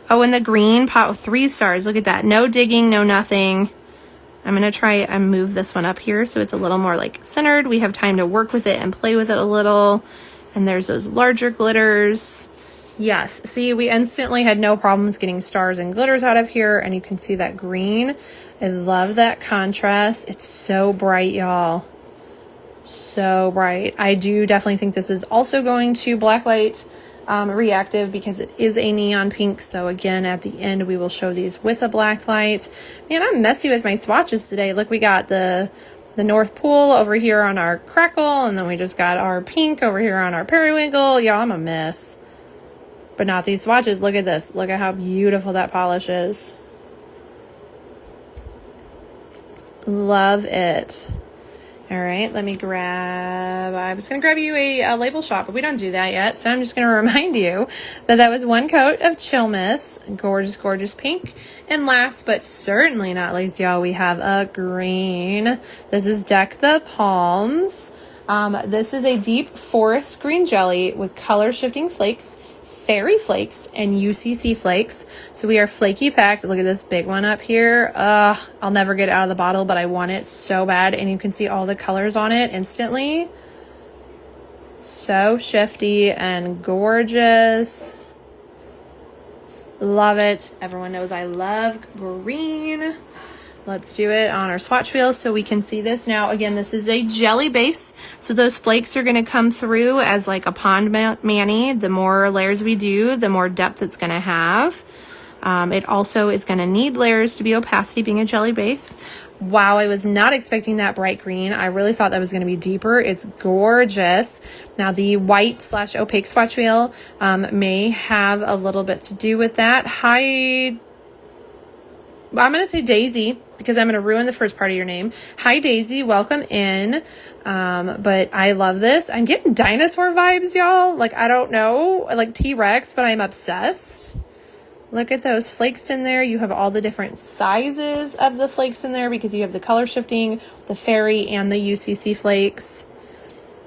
A: Oh, and the green pot with 3 stars. Look at that. No digging, no nothing. I'm going to try and move this one up here so it's a little more like centered. We have time to work with it and play with it a little. And there's those larger glitters. Yes, see, we instantly had no problems getting stars and glitters out of here, and you can see that green. I love that contrast. It's so bright, y'all. So bright. I do definitely think this is also going to blacklight reactive because it is a neon pink. So again, at the end, we will show these with a black light. Man, I'm messy with my swatches today. Look, we got the North Pool over here on our Crackle, and then we just got our pink over here on our Periwinkle. Y'all, I'm a mess. But not these swatches. Look at this. Look at how beautiful that polish is. Love it. All right, let me grab, I was going to grab you a label shot, but we don't do that yet. So I'm just going to remind you that that was 1 coat of Chill Miss. Gorgeous, gorgeous pink. And last but certainly not least, y'all, we have a green. This is Deck the Palms. This is a deep forest green jelly with color shifting flakes, fairy flakes, and UCC flakes. So we are flaky packed. Look at this big one up here. I'll never get it out of the bottle, but I want it so bad. And you can see all the colors on it instantly. So shifty and gorgeous. Love it. Everyone knows I love green. Let's do it on our swatch wheel so we can see this. Now, again, this is a jelly base. So those flakes are going to come through as like a pond mani. The more layers we do, the more depth it's going to have. It also is going to need layers to be opacity, being a jelly base. Wow, I was not expecting that bright green. I really thought that was going to be deeper. It's gorgeous. Now, the white / opaque swatch wheel may have a little bit to do with that. Hi, I'm going to say Daisy because I'm going to ruin the first part of your name. Hi, Daisy. Welcome in. But I love this. I'm getting dinosaur vibes, y'all. Like, I don't know, like T-Rex, but I'm obsessed. Look at those flakes in there. You have all the different sizes of the flakes in there because you have the color shifting, the fairy, and the UCC flakes.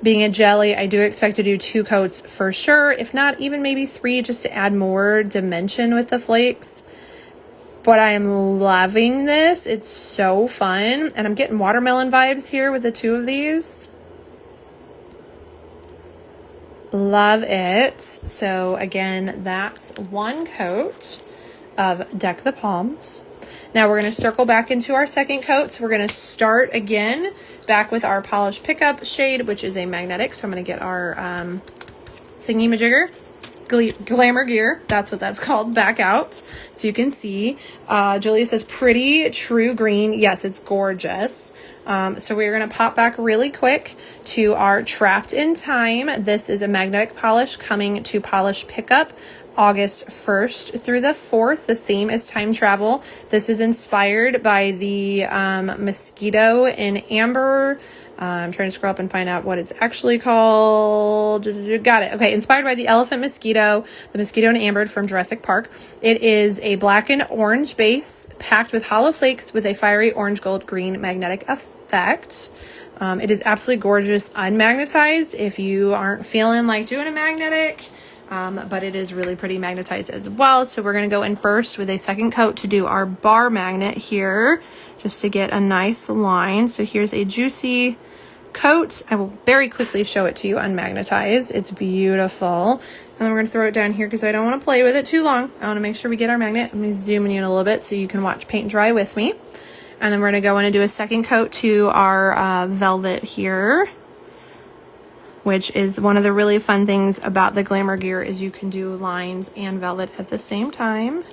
A: Being a jelly, I do expect to do 2 coats for sure. If not, even maybe 3 just to add more dimension with the flakes. But I am loving this. It's so fun. And I'm getting watermelon vibes here with the 2 of these. Love it. So again, that's 1 coat of Deck the Palms. Now we're going to circle back into our second coat. So we're going to start again back with our Polish Pickup shade, which is a magnetic. So I'm going to get our thingy-majigger. Glamour Gear, that's what that's called, back out so you can see. Julia says pretty true green. Yes, it's gorgeous. So we're going to pop back really quick to our Trapped in Time. This is a magnetic polish coming to Polish Pickup August 1st through the 4th. The theme is time travel. This is inspired by the mosquito in amber. I'm trying to scroll up and find out what it's actually called. Got it. Okay, inspired by the elephant mosquito, the mosquito in amber from Jurassic Park. It is a black and orange base packed with hollow flakes with a fiery orange gold green magnetic effect. It is absolutely gorgeous unmagnetized if you aren't feeling like doing a magnetic. But it is really pretty magnetized as well. So we're going to go in first with a second coat to do our bar magnet here, just to get a nice line. So here's a juicy coat. I will very quickly show it to you unmagnetized. It's beautiful. And then we're going to throw it down here because I don't want to play with it too long. I want to make sure we get our magnet. Let me zoom in a little bit so you can watch paint dry with me. And then we're going to go in and do a second coat to our velvet here, which is one of the really fun things about the Glamour Gear is you can do lines and velvet at the same time.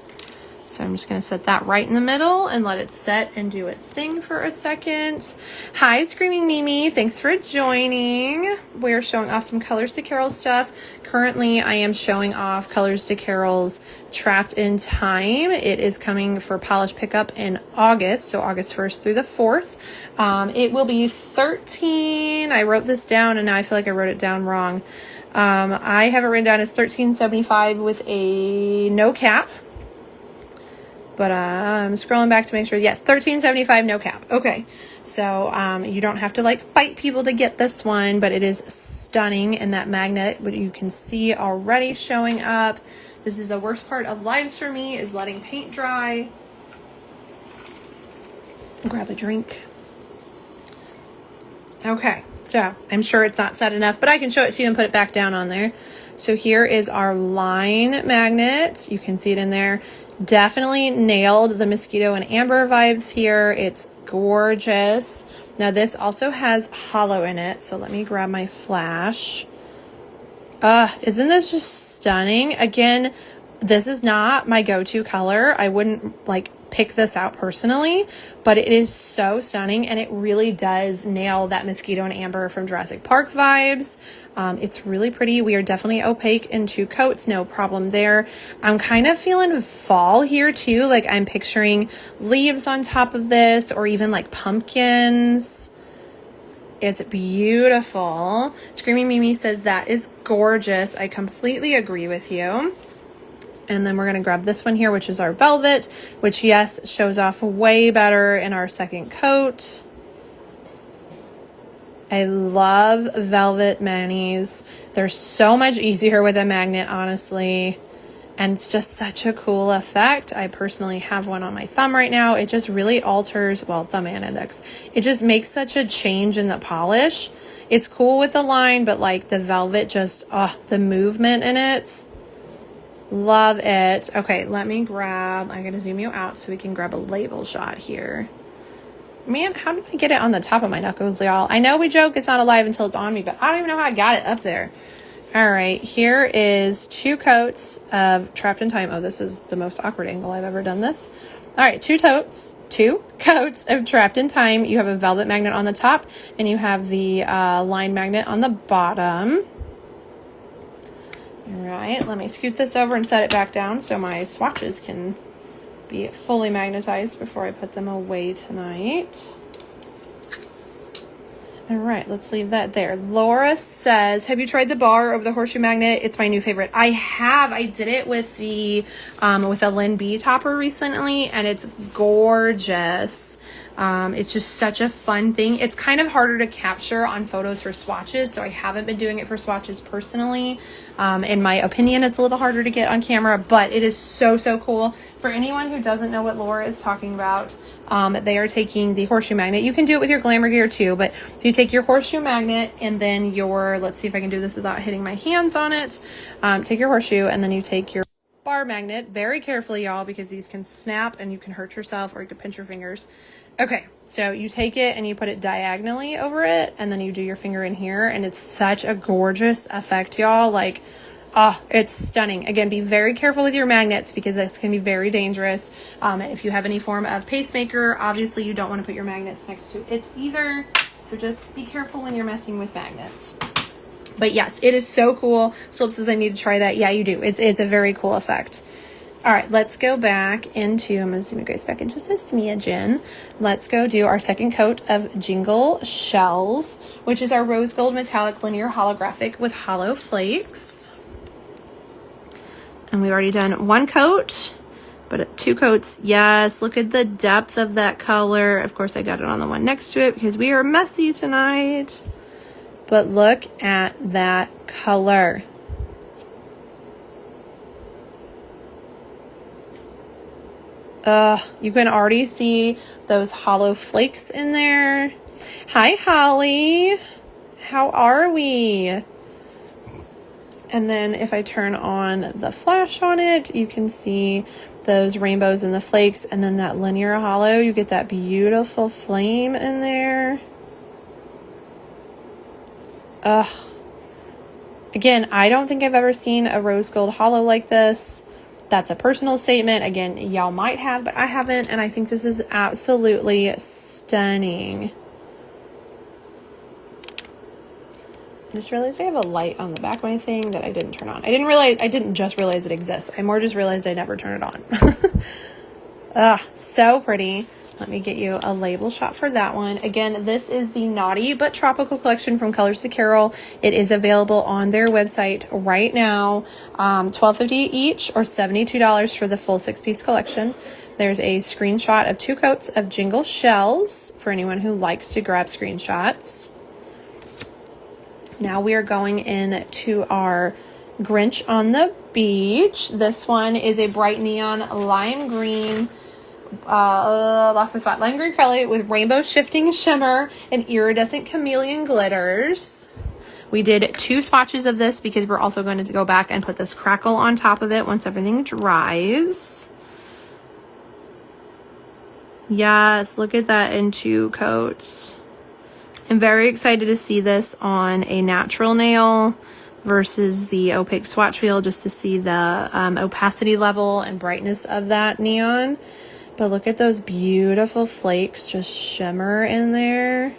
A: So I'm just going to set that right in the middle and let it set and do its thing for a second. Hi, Screaming Mimi. Thanks for joining. We're showing off some Colors to Carol stuff. Currently, I am showing off Colors to Carol's Trapped in Time. It is coming for Polish Pickup in August, so August 1st through the 4th. It will be 13. I wrote this down, and now I feel like I wrote it down wrong. I have it written down as $13.75 with a no cap. But I'm scrolling back to make sure. Yes, $13.75, no cap. Okay, so you don't have to like fight people to get this one, but it is stunning. And that magnet, what you can see already showing up. This is the worst part of lives for me, is letting paint dry. Grab a drink. Okay, so I'm sure it's not set enough, but I can show it to you and put it back down on there. So here is our line magnet. You can see it in there. Definitely nailed the mosquito and amber vibes here. It's gorgeous. Now this also has hollow in it, so let me grab my flash. Isn't this just stunning? Again, this is not my go-to color. I wouldn't like pick this out personally, but it is so stunning, and it really does nail that mosquito and amber from Jurassic Park vibes. It's really pretty. We are definitely opaque in 2 coats, no problem there. I'm kind of feeling fall here too, like I'm picturing leaves on top of this, or even like pumpkins. It's beautiful. Screaming Mimi says that is gorgeous. I completely agree with you. And then we're going to grab this one here, which is our velvet, which, yes, shows off way better in our second coat. I love velvet manis. They're so much easier with a magnet, honestly. And it's just such a cool effect. I personally have one on my thumb right now. It just really alters, well, thumb and index. It just makes such a change in the polish. It's cool with the line, but like the velvet just, the movement in it. Love it. Okay, let me grab, I'm going to zoom you out so we can grab a label shot here. Man, how did I get it on the top of my knuckles, y'all? I know we joke it's not alive until it's on me, but I don't even know how I got it up there. All right, here is 2 coats of Trapped in Time. Oh, this is the most awkward angle I've ever done this. All right, 2 coats of Trapped in Time. You have a velvet magnet on the top, and you have the line magnet on the bottom. All right, let me scoot this over and set it back down so my swatches can be fully magnetized before I put them away tonight. All right, let's leave that there. Laura says, have you tried the bar over the horseshoe magnet? It's my new favorite. I have. I did it with the with a Lynn B topper recently, and it's gorgeous. It's just such a fun thing. It's kind of harder to capture on photos for swatches, so I haven't been doing it for swatches personally. In my opinion, it's a little harder to get on camera, but it is so, so cool. For anyone who doesn't know what Laura is talking about, they are taking the horseshoe magnet. You can do it with your glamour gear too, but if you take your horseshoe magnet and then your, let's see if I can do this without hitting my hands on it. Take your horseshoe and then you take your bar magnet, very carefully, y'all, because these can snap and you can hurt yourself or you could pinch your fingers. Okay, so you take it and you put it diagonally over it, and then you do your finger in here, and it's such a gorgeous effect, y'all. Like, it's stunning. Again, be very careful with your magnets because this can be very dangerous. If you have any form of pacemaker, obviously you don't want to put your magnets next to it either. So just be careful when you're messing with magnets. But yes, it is so cool. Slope says I need to try that. Yeah, you do. It's a very cool effect. All right, let's go back into, I'm going to zoom you guys back into Smidgen. Let's go do our second coat of Jingle Shells, which is our rose gold metallic linear holographic with hollow flakes. And we've already done 1 coat, but 2 coats. Yes, look at the depth of that color. Of course, I got it on the one next to it because we are messy tonight. But look at that color. You can already see those hollow flakes in there. Hi, Holly. How are we? And then if I turn on the flash on it, you can see those rainbows and the flakes, and then that linear hollow, you get that beautiful flame in there. Again, I don't think I've ever seen a rose gold hollow like this. That's a personal statement. Again, y'all might have, but I haven't, and I think this is absolutely stunning. I just realized I have a light on the back of my thing that I didn't turn on. I didn't just realize it exists. I more just realized I never turn it on. So pretty. Let me get you a label shot for that one. Again, this is the Naughty But Tropical collection from Colors to Carol. It is available on their website right now. $12.50 each or $72 for the full 6-piece collection. There's a screenshot of 2 coats of Jingle Shells for anyone who likes to grab screenshots. Now we are going into our Grinch on the Beach. This one is a bright neon lime green, lost my spot, lime green acrylic with rainbow shifting shimmer and iridescent chameleon glitters. We did 2 swatches of this because we're also going to go back and put this crackle on top of it once everything dries. Yes, look at that in 2 coats. I'm very excited to see this on a natural nail versus the opaque swatch wheel, just to see the opacity level and brightness of that neon. But look at those beautiful flakes just shimmer in there.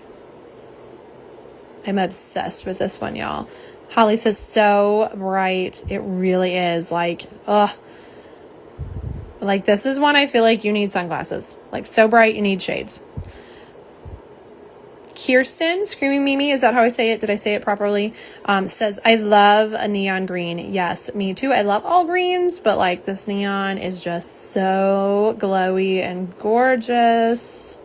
A: I'm obsessed with this one, y'all. Holly says so bright. It really is. Like, like this is one I feel like you need sunglasses. Like so bright, you need shades. Kirsten, Screaming Mimi, is that how I say it? Did I say it properly? Says, I love a neon green. Yes, me too. I love all greens, but like this neon is just so glowy and gorgeous.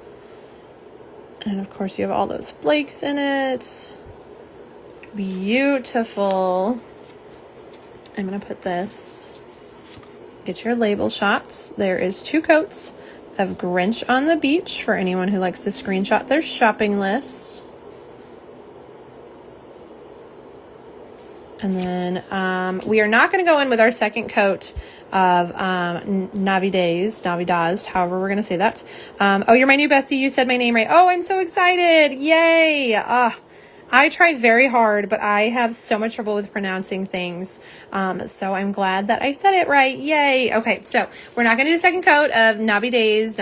A: And of course you have all those flakes in it. Beautiful. I'm going to put this, get your label shots. There is 2 coats of Grinch on the Beach for anyone who likes to screenshot their shopping lists. And then we are not going to go in with our second coat of Navidades, however we're going to say that. Oh, you're my new bestie. You said my name right. Oh, I'm so excited. Yay. I try very hard, but I have so much trouble with pronouncing things. So I'm glad that I said it right. Yay. Okay, so we're not going to do a second coat of Navidades,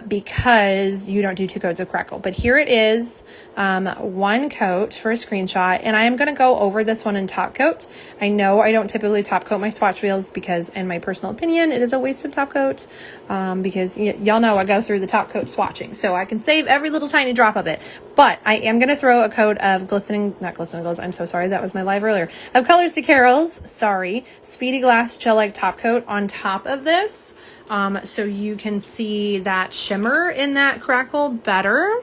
A: because you don't do 2 coats of Crackle. But here it is, 1 coat for a screenshot. And I am going to go over this one in top coat. I know I don't typically top coat my swatch wheels because, in my personal opinion, it is a waste of top coat. Because y'all know I go through the top coat swatching. So I can save every little tiny drop of it. But I am going to throw a coat of not glistening glows, I'm so sorry, that was my live earlier, of Colors to Carols, Speedy Glass Gel-like top coat on top of this, so you can see that shimmer in that Crackle better.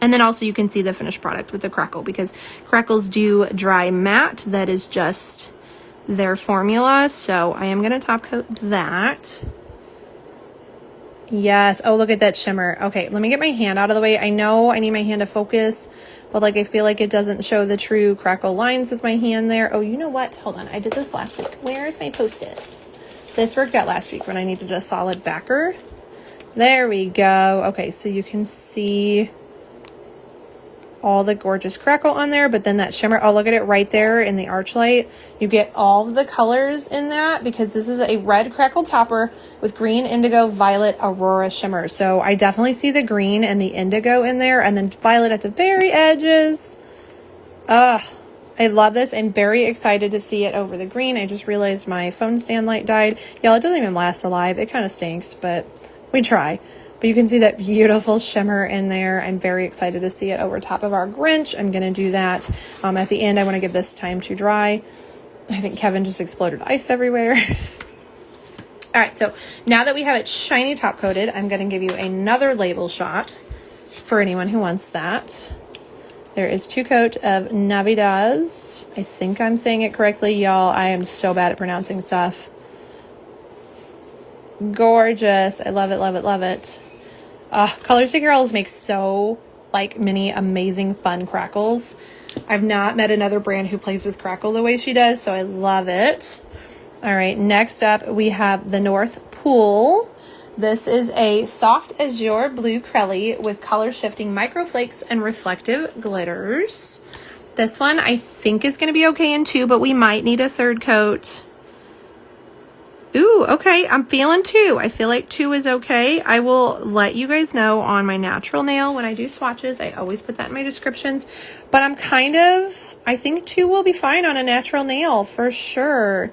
A: And then also you can see the finished product with the Crackle, because Crackles do dry matte. That is just their formula. So I am going to top coat that. Yes. Oh, look at that shimmer. Okay, let me get my hand out of the way. I know I need my hand to focus, but like I feel like it doesn't show the true Crackle lines with my hand there. Oh, you know what? Hold on. I did this last week. Where's my Post-its? This worked out last week when I needed a solid backer. There we go. Okay, so you can see all the gorgeous Crackle on there, but then that shimmer, oh, look at it right there in the arch light. You get all of the colors in that, because this is a red Crackle topper with green, indigo, violet, aurora shimmer. So I definitely see the green and the indigo in there, and then violet at the very edges. I love this. I'm very excited to see it over the green. I just realized my phone stand light died. Y'all, it doesn't even last alive. It kind of stinks, but we try. But you can see that beautiful shimmer in there. I'm very excited to see it over top of our Grinch. I'm going to do that at the end. I want to give this time to dry. I think Kevin just exploded ice everywhere. All right, so now that we have it shiny top coated, I'm going to give you another label shot for anyone who wants that. There is 2 coat of Navidades. I think I'm saying it correctly, y'all. I am so bad at pronouncing stuff. Gorgeous. I love it, love it, love it. Colors to Carols makes so many amazing fun Crackles. I've not met another brand who plays with Crackle the way she does, so I love it. All right, next up we have the North Pool. This is a soft azure blue Crelly with color shifting microflakes and reflective glitters. This one I think is going to be okay in 2, but we might need a 3rd coat. Ooh, okay, I'm feeling 2. I feel like 2 is okay. I will let you guys know on my natural nail when I do swatches. I always put that in my descriptions. But I think 2 will be fine on a natural nail for sure.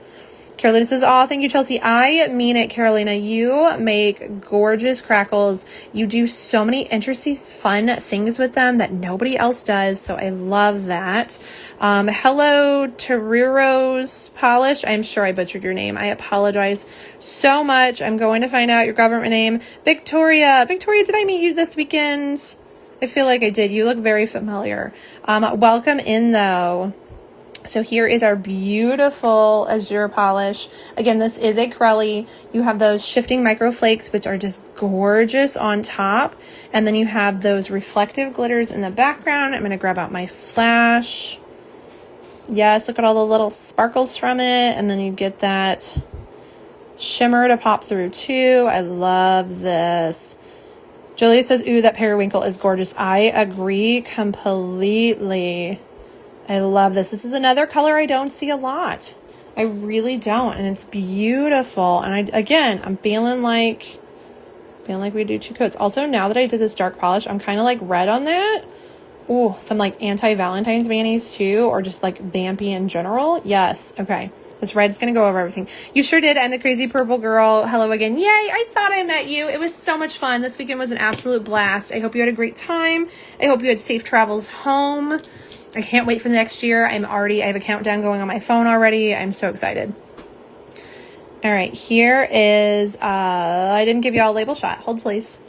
A: Carolina says, oh, thank you, Chelsea. I mean it, Carolina. You make gorgeous Crackles. You do so many interesting, fun things with them that nobody else does, so I love that. Hello, Terero's Polish. I'm sure I butchered your name. I apologize so much. I'm going to find out your government name. Victoria. Victoria, did I meet you this weekend? I feel like I did. You look very familiar. Welcome in, though. So here is our beautiful azure polish. Again, this is a Crelly. You have those shifting microflakes, which are just gorgeous on top. And then you have those reflective glitters in the background. I'm going to grab out my flash. Yes, look at all the little sparkles from it. And then you get that shimmer to pop through too. I love this. Julia says, ooh, that periwinkle is gorgeous. I agree completely. I love this. This is another color I don't see a lot. I really don't. And it's beautiful. And I'm feeling like we do 2 coats. Also, now that I did this dark polish, I'm kind of like red on that. Ooh, some anti-Valentine's mayonnaise too, or just vampy in general. Yes. Okay. This red is going to go over everything. You sure did. I'm the crazy purple girl. Hello again. Yay. I thought I met you. It was so much fun. This weekend was an absolute blast. I hope you had a great time. I hope you had safe travels home. I can't wait for the next year. I have a countdown going on my phone already. I'm so excited. All right, here is, I didn't give you all a label shot. Hold please.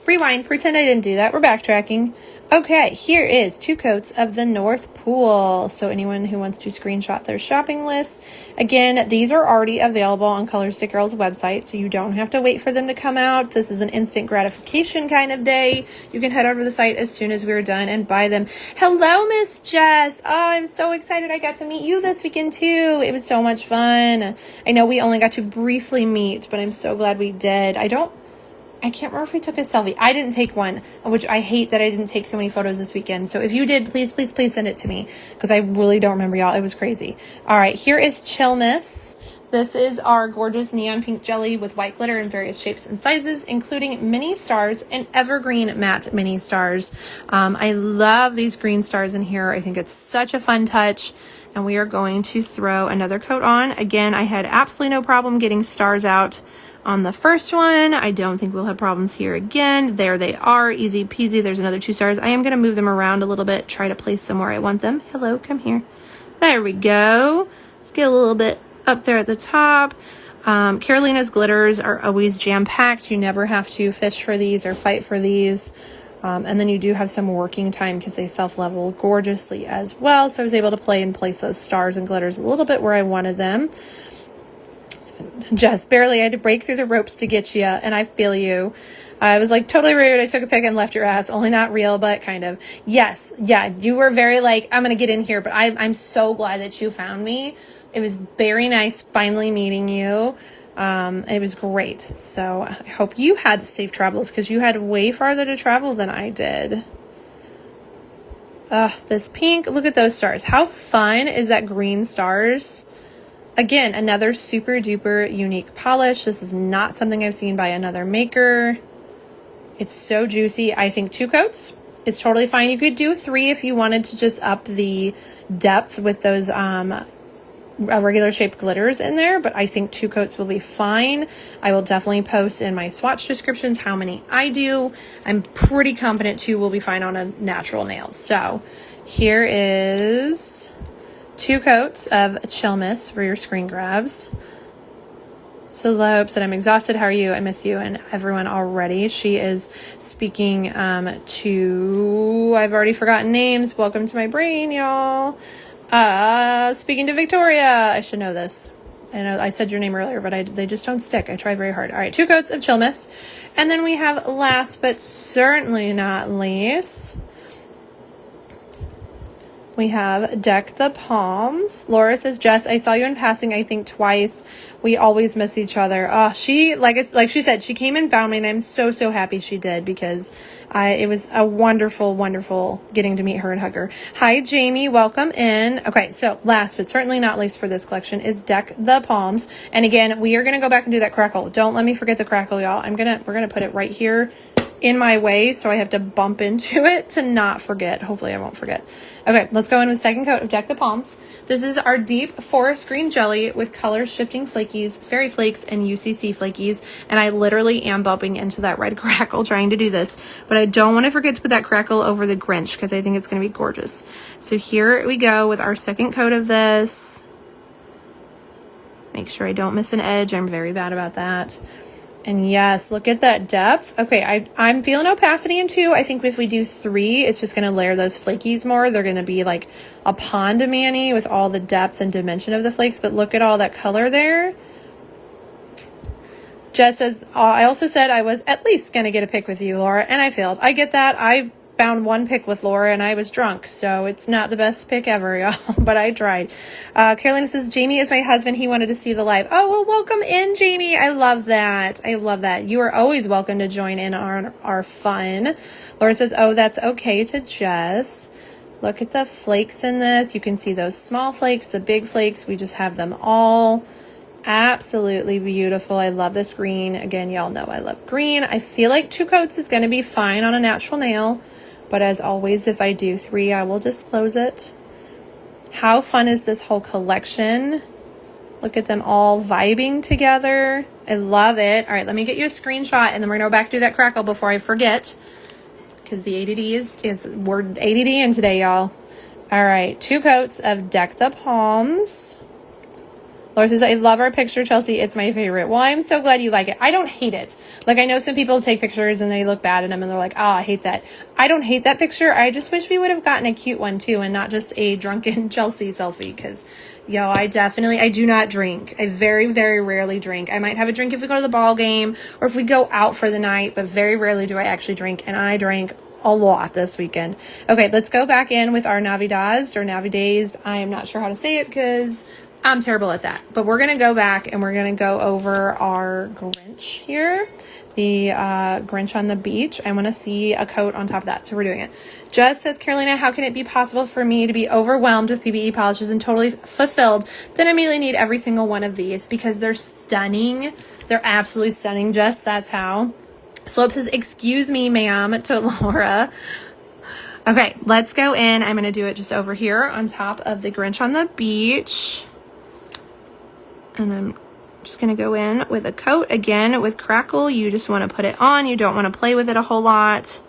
A: Rewind, pretend I didn't do that. We're backtracking. Okay, here is 2 coats of the North Pool. So anyone who wants to screenshot their shopping list. Again, these are already available on Colors to Girls website, so you don't have to wait for them to come out. This is an instant gratification kind of day. You can head over to the site as soon as we're done and buy them. Hello, Miss Jess. Oh, I'm so excited I got to meet you this weekend too. It was so much fun. I know we only got to briefly meet, but I'm so glad we did. I can't remember if we took a selfie. I didn't take one, which I hate that I didn't take so many photos this weekend. So if you did, please, please, please send it to me because I really don't remember, y'all. It was crazy. All right, here is Chill Miss. This is our gorgeous neon pink jelly with white glitter in various shapes and sizes, including mini stars and evergreen matte mini stars. I love these green stars in here. I think it's such a fun touch. And we are going to throw another coat on. Again, I had absolutely no problem getting stars out on the first one. I don't think we'll have problems here again. There they are, easy peasy. There's another 2 stars. I am going to move them around a little bit, try to place them where I want them. Hello, come here. There we go. Let's get a little bit up there at the top. Carolina's glitters are always jam-packed. You never have to fish for these or fight for these. And then you do have some working time because they self-level gorgeously as well. So I was able to play and place those stars and glitters a little bit where I wanted them. Just barely. I had to break through the ropes to get you, and I feel you. I was like totally rude. I took a pic and left your ass. Only not real, but kind of. Yes, yeah, you were very like, I'm gonna get in here, but I'm so glad that you found me. It was very nice finally meeting you. It was great. So I hope you had safe travels because you had way farther to travel than I did. This pink, look at those stars. How fun is that green stars? Again, another super duper unique polish. This is not something I've seen by another maker. It's so juicy. I think 2 coats is totally fine. You could do 3 if you wanted to just up the depth with those regular shaped glitters in there, but I think 2 coats will be fine. I will definitely post in my swatch descriptions how many I do. I'm pretty confident 2 will be fine on a natural nail. So here is 2 coats of Chill Miss for your screen grabs. Slope said, I'm exhausted. How are you? I miss you and everyone already. She is speaking to, I've already forgotten names. Welcome to my brain, y'all. Speaking to Victoria. I should know this. I know I said your name earlier, but they just don't stick. I try very hard. All right, 2 coats of Chill Miss. And then we have last but certainly not least, we have Deck the Palms. Laura says, Jess, I saw you in passing, I think twice. We always miss each other. She, like she said, she came and found me, and I'm so, so happy she did because it was a wonderful, wonderful getting to meet her and hug her. Hi, Jamie. Welcome in. Okay, so last but certainly not least for this collection is Deck the Palms. And again, we are going to go back and do that crackle. Don't let me forget the crackle, y'all. We're going to put it right here in my way, so I have to bump into it to not forget. Hopefully I won't forget. Okay, let's go in with 2nd coat of Deck the Palms. This is our deep forest green jelly with color shifting flakies, fairy flakes, and UCC flakies. And I literally am bumping into that red crackle trying to do this, but I don't want to forget to put that crackle over the Grinch because I think it's going to be gorgeous. So here we go with our 2nd coat of this. Make sure I don't miss an edge. I'm very bad about that. And yes, look at that depth. Okay, I'm feeling opacity in 2. I think if we do 3, it's just going to layer those flakies more. They're going to be like a pond mani with all the depth and dimension of the flakes. But look at all that color there. Jess says, I also said I was at least going to get a pic with you, Laura, and I failed. I get that. I found 1 pic with Laura and I was drunk, so it's not the best pic ever, y'all, but I tried. Carolina says, Jamie is my husband. He wanted to see the live. Oh, well, welcome in, Jamie. I love that. I love that. You are always welcome to join in on our fun. Laura says, oh, that's okay to Jess. Look at the flakes in this. You can see those small flakes, the big flakes. We just have them all. Absolutely beautiful. I love this green. Again, y'all know I love green. I feel like 2 coats is going to be fine on a natural nail. But as always, if I do 3, I will disclose it. How fun is this whole collection? Look at them all vibing together. I love it. All right, let me get you a screenshot, and then we're going to go back to that crackle before I forget. Because the ADD we're ADD in today, y'all. All right, 2 coats of Deck the Palms. Laura says, I love our picture, Chelsea. It's my favorite. Well, I'm so glad you like it. I don't hate it. Like, I know some people take pictures and they look bad in them and they're like, oh, I hate that. I don't hate that picture. I just wish we would have gotten a cute one too and not just a drunken Chelsea selfie. Because, yo, I do not drink. I very, very rarely drink. I might have a drink if we go to the ball game or if we go out for the night, but very rarely do I actually drink. And I drank a lot this weekend. Okay, let's go back in with our Navidazed or Navidazed. I am not sure how to say it because I'm terrible at that. But we're going to go back and we're going to go over our Grinch here. The Grinch on the beach. I want to see a coat on top of that. So we're doing it. Just says, Carolina, how can it be possible for me to be overwhelmed with PPE polishes and totally fulfilled? Then immediately need every single one of these because they're stunning. They're absolutely stunning. Just that's how. Slope says, excuse me, ma'am, to Laura. Okay, let's go in. I'm going to do it just over here on top of the Grinch on the beach. And I'm just going to go in with a coat again with Crackle. You just want to put it on. You don't want to play with it a whole lot.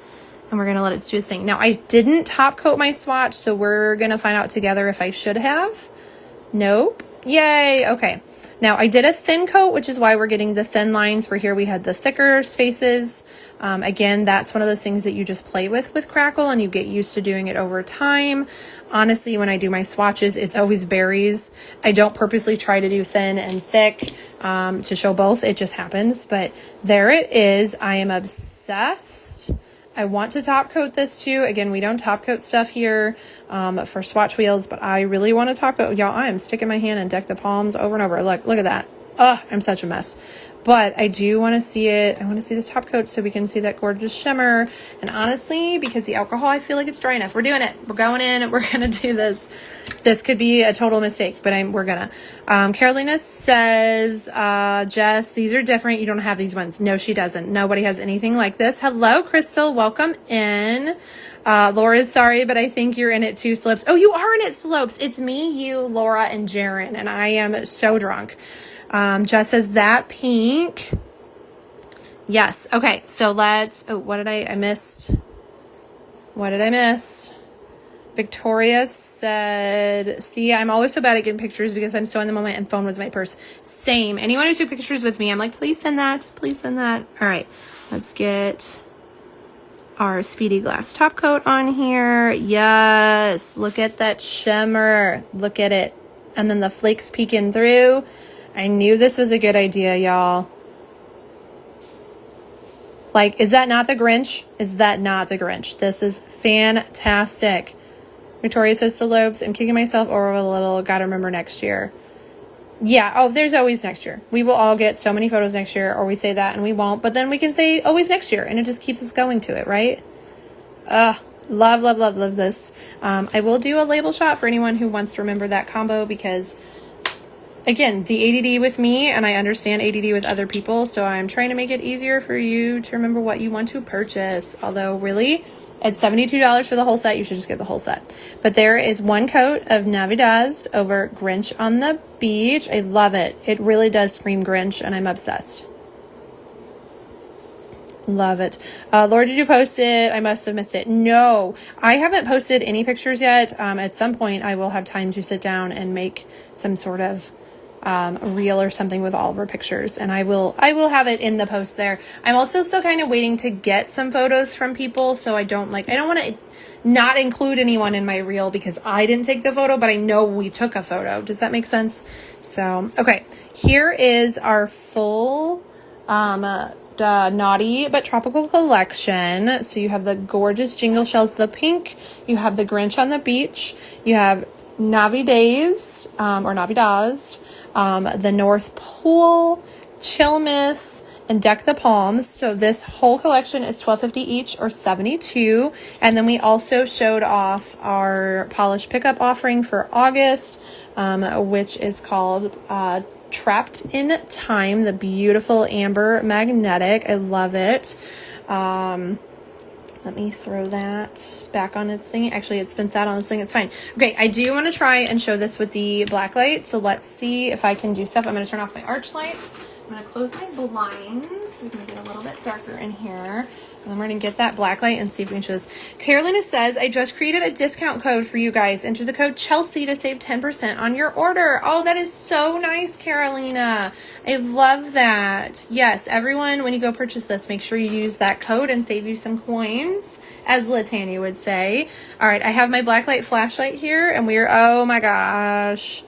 A: And we're going to let it do its thing. Now, I didn't top coat my swatch, so we're going to find out together if I should have. Nope. Yay. Okay. Now, I did a thin coat, which is why we're getting the thin lines, where here we had the thicker spaces. Again, that's one of those things that you just play with Crackle, and you get used to doing it over time. Honestly, when I do my swatches, it's always berries. I don't purposely try to do thin and thick to show both. It just happens. But there it is. I am obsessed. I want to top coat this too. Again, we don't top coat stuff here for swatch wheels, but I really want to top coat. Y'all, I am sticking my hand and deck the palms over and over. Look at that. Ugh, I'm such a mess. But I do want to see it. I want to see this top coat so we can see that gorgeous shimmer. And honestly, because the alcohol, I feel like it's dry enough. We're doing it. We're going in. We're going to do this. This could be a total mistake, but we're going to. Carolina says, Jess, these are different. You don't have these ones. No, she doesn't. Nobody has anything like this. Hello, Crystal. Welcome in. Laura's sorry, but I think you're in it too, Slopes. Oh, you are in it, Slopes. It's me, you, Laura, and Jaren, and I am so drunk. Jess says that pink. Yes. Okay. So let's, what did I missed? What did I miss? Victoria said, see, I'm always so bad at getting pictures because I'm so in the moment and phone was my purse. Same. Anyone who took pictures with me, I'm like, please send that. Please send that. All right. Let's get our Speedy Glass top coat on here. Yes. Look at that shimmer. Look at it. And then the flakes peeking through. I knew this was a good idea, y'all. Like, is that not the Grinch? Is that not the Grinch? This is fantastic. Victoria says, Slopes, I'm kicking myself over a little. Gotta remember next year. Yeah, oh, there's always next year. We will all get so many photos next year, or we say that and we won't. But then we can say always next year, and it just keeps us going to it, right? Love, love, love, love this. I will do a label shot for anyone who wants to remember that combo because... Again, the ADD with me, and I understand ADD with other people, so I'm trying to make it easier for you to remember what you want to purchase. Although, really, at $72 for the whole set, you should just get the whole set. But there is one coat of Navidazed over Grinch on the beach. I love it. It really does scream Grinch, and I'm obsessed. Love it. Laura, did you post it? I must have missed it. No, I haven't posted any pictures yet. At some point, I will have time to sit down and make some sort of a reel or something with all of our pictures, and I will have it in the post there. I'm also still kind of waiting to get some photos from people, so I don't want to not include anyone in my reel because I didn't take the photo, but I know we took a photo. Does that make sense? So, okay, here is our full naughty but tropical collection. So you have the gorgeous jingle shells, the pink, you have the Grinch on the beach, you have Navidazed or Navidazed, the North Pole, Chillmas, and Deck the Palms. So this whole collection is $12.50 each or $72. And then we also showed off our polish pickup offering for August, which is called Trapped in Time, the beautiful amber magnetic. I love it. Let me throw that back on its thing. Actually, it's been sat on this thing. It's fine. Okay, I do want to try and show this with the black light. So let's see if I can do stuff. I'm going to turn off my arch light I'm gonna close my blinds so we can get a little bit darker in here. And then we're gonna get that black light and see if we can show this. Carolina says, I just created a discount code for you guys. Enter the code Chelsea to save 10% on your order. Oh, that is so nice, Carolina. I love that. Yes, everyone, when you go purchase this, make sure you use that code and save you some coins, as Latanya would say. All right, I have my black light flashlight here, and we're, oh my gosh.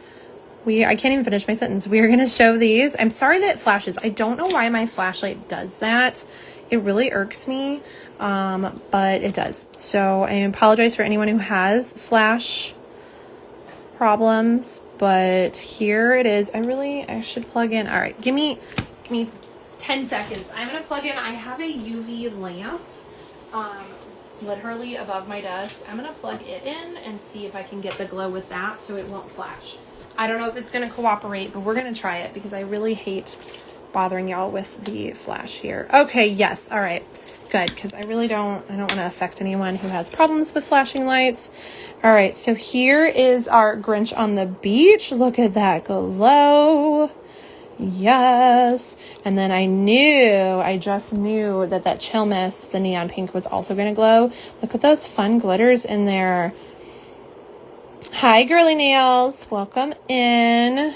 A: I can't even finish my sentence. We are going to show these. I'm sorry that it flashes. I don't know why my flashlight does that. It really irks me, but it does. So I apologize for anyone who has flash problems, but here it is. I should plug in. All right, give me 10 seconds. I'm going to plug in. I have a UV lamp, literally above my desk. I'm going to plug it in and see if I can get the glow with that so it won't flash. I don't know if it's going to cooperate, but we're going to try it because I really hate bothering y'all with the flash here. Okay, yes. All right. Good, because I don't want to affect anyone who has problems with flashing lights. All right, so here is our Grinch on the beach. Look at that glow. Yes. And then I just knew that Chill Mist, the neon pink, was also going to glow. Look at those fun glitters in there. Hi, girly nails. Welcome in.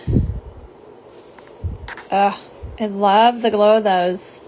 A: I love the glow of those.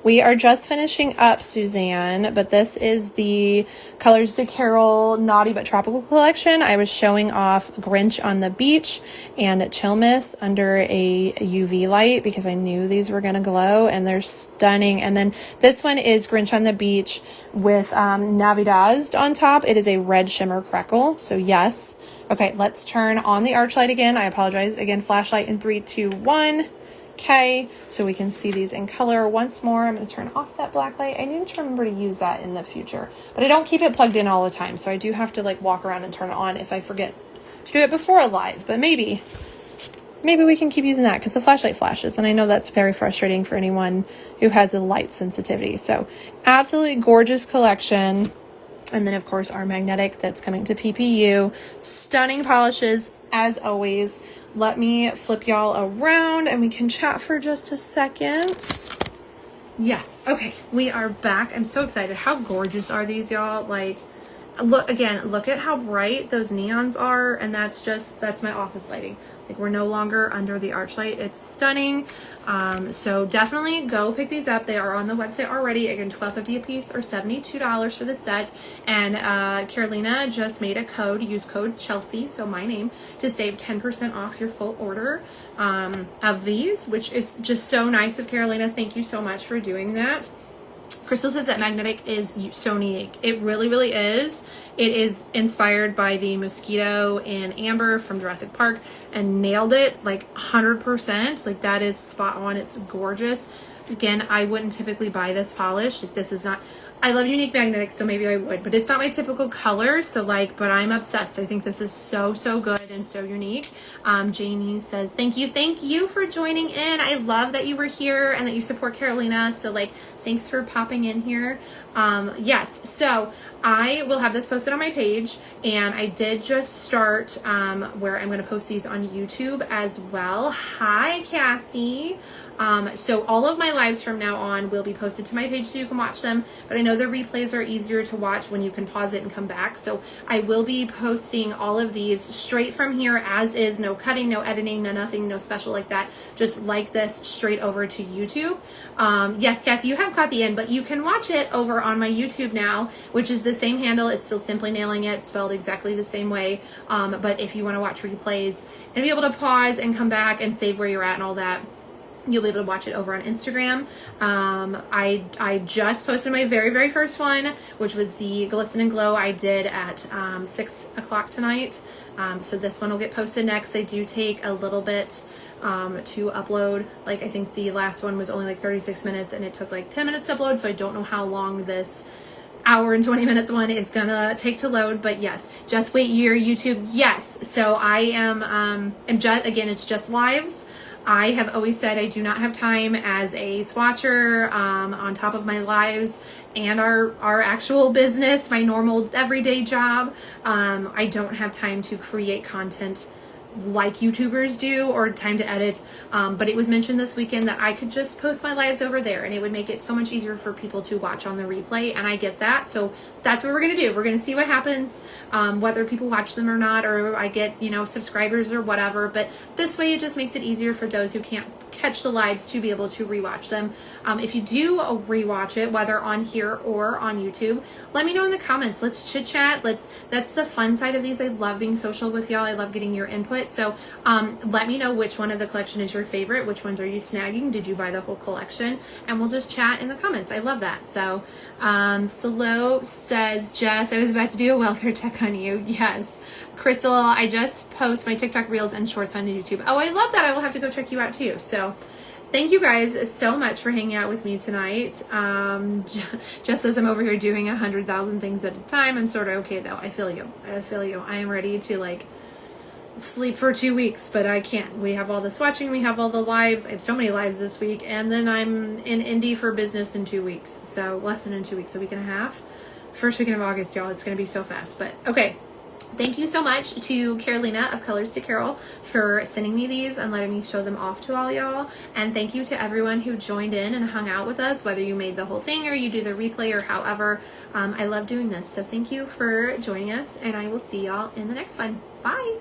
A: We are just finishing up, Suzanne, but this is the Colors to Carol Naughty But Tropical collection. I was showing off Grinch on the Beach and Chill Mist under a UV light because I knew these were going to glow, and they're stunning. And then this one is Grinch on the Beach with Navidad on top. It is a red shimmer crackle, so yes. Okay, let's turn on the arch light again. I apologize. Again, flashlight in 3, 2, 1. Okay, so we can see these in color once more. I'm going to turn off that black light. I need to remember to use that in the future, but I don't keep it plugged in all the time, so I do have to like walk around and turn it on if I forget to do it before live. But maybe we can keep using that because the flashlight flashes, and I know that's very frustrating for anyone who has a light sensitivity. So absolutely gorgeous collection. And then of course our magnetic that's coming to PPU. Stunning polishes as always. Let me flip y'all around and we can chat for just a second. Yes. Okay. We are back. I'm so excited. How gorgeous are these, y'all? Like, look at how bright those neons are. And that's my office lighting. Like, we're no longer under the arch light. It's stunning. So definitely go pick these up. They are on the website already. Again, $12.50 a piece or $72 for the set. And Carolina just made a code. Use code Chelsea, so my name, to save 10% off your full order of these, which is just so nice of Carolina. Thank you so much for doing that. Crystal says that magnetic is so unique. It really, really is. It is inspired by the mosquito in Amber from Jurassic Park and nailed it like 100%. Like, that is spot on. It's gorgeous. Again, I wouldn't typically buy this polish. Like, this is not, I love unique magnetics, so maybe I would, but it's not my typical color. So like, but I'm obsessed. I think this is so, so good and so unique. Jamie says, thank you for joining in. I love that you were here and that you support Carolina. So like, thanks for popping in here. Yes, so I will have this posted on my page, and I did just start where I'm going to post these on YouTube as well. Hi, Cassie. So all of my lives from now on will be posted to my page so you can watch them, but I know the replays are easier to watch when you can pause it and come back. So I will be posting all of these straight from here as is, no cutting, no editing, no nothing, no special like that, just like this straight over to YouTube. Yes, Cassie, you have caught the end, but you can watch it over on my YouTube now, which is the same handle. It's still Simply Nailing It, spelled exactly the same way. But if you want to watch replays and be able to pause and come back and save where you're at and all that, you'll be able to watch it over on Instagram. I just posted my very, very first one, which was the Glisten and Glow I did at 6 o'clock tonight. So this one will get posted next. They do take a little bit to upload. Like, I think the last one was only like 36 minutes and it took like 10 minutes to upload. So I don't know how long this hour and 20 minutes one is gonna take to load, but yes, just wait your YouTube. Yes. So I am just, again, it's just lives. I have always said I do not have time as a swatcher on top of my lives and our actual business, my normal everyday job. I don't have time to create content like YouTubers do, or time to edit, but it was mentioned this weekend that I could just post my lives over there and it would make it so much easier for people to watch on the replay, and I get that. So that's what we're gonna do. We're gonna see what happens, whether people watch them or not, or I get, you know, subscribers or whatever, but this way it just makes it easier for those who can't catch the lives to be able to rewatch them. If you do rewatch it, whether on here or on YouTube, let me know in the comments. Let's chit chat. That's the fun side of these. I love being social with y'all. I love getting your input. So let me know which one of the collection is your favorite. Which ones are you snagging? Did you buy the whole collection? And we'll just chat in the comments. I love that. So Salo says, Jess, I was about to do a welfare check on you. Yes. Crystal, I just post my TikTok reels and shorts on YouTube. Oh, I love that. I will have to go check you out too. So thank you guys so much for hanging out with me tonight. Just as I'm over here doing 100,000 things at a time, I'm sort of okay though. I feel you. I am ready to like sleep for 2 weeks, but I can't. We have all this watching. We have all the lives. I have so many lives this week. And then I'm in Indy for business in 2 weeks. So less than in 2 weeks, a week and a half. First weekend of August, y'all. It's going to be so fast. But okay. Thank you so much to Carolina of Colors to Carol for sending me these and letting me show them off to all y'all. And thank you to everyone who joined in and hung out with us, whether you made the whole thing or you do the replay or however. I love doing this. So thank you for joining us, and I will see y'all in the next one. Bye.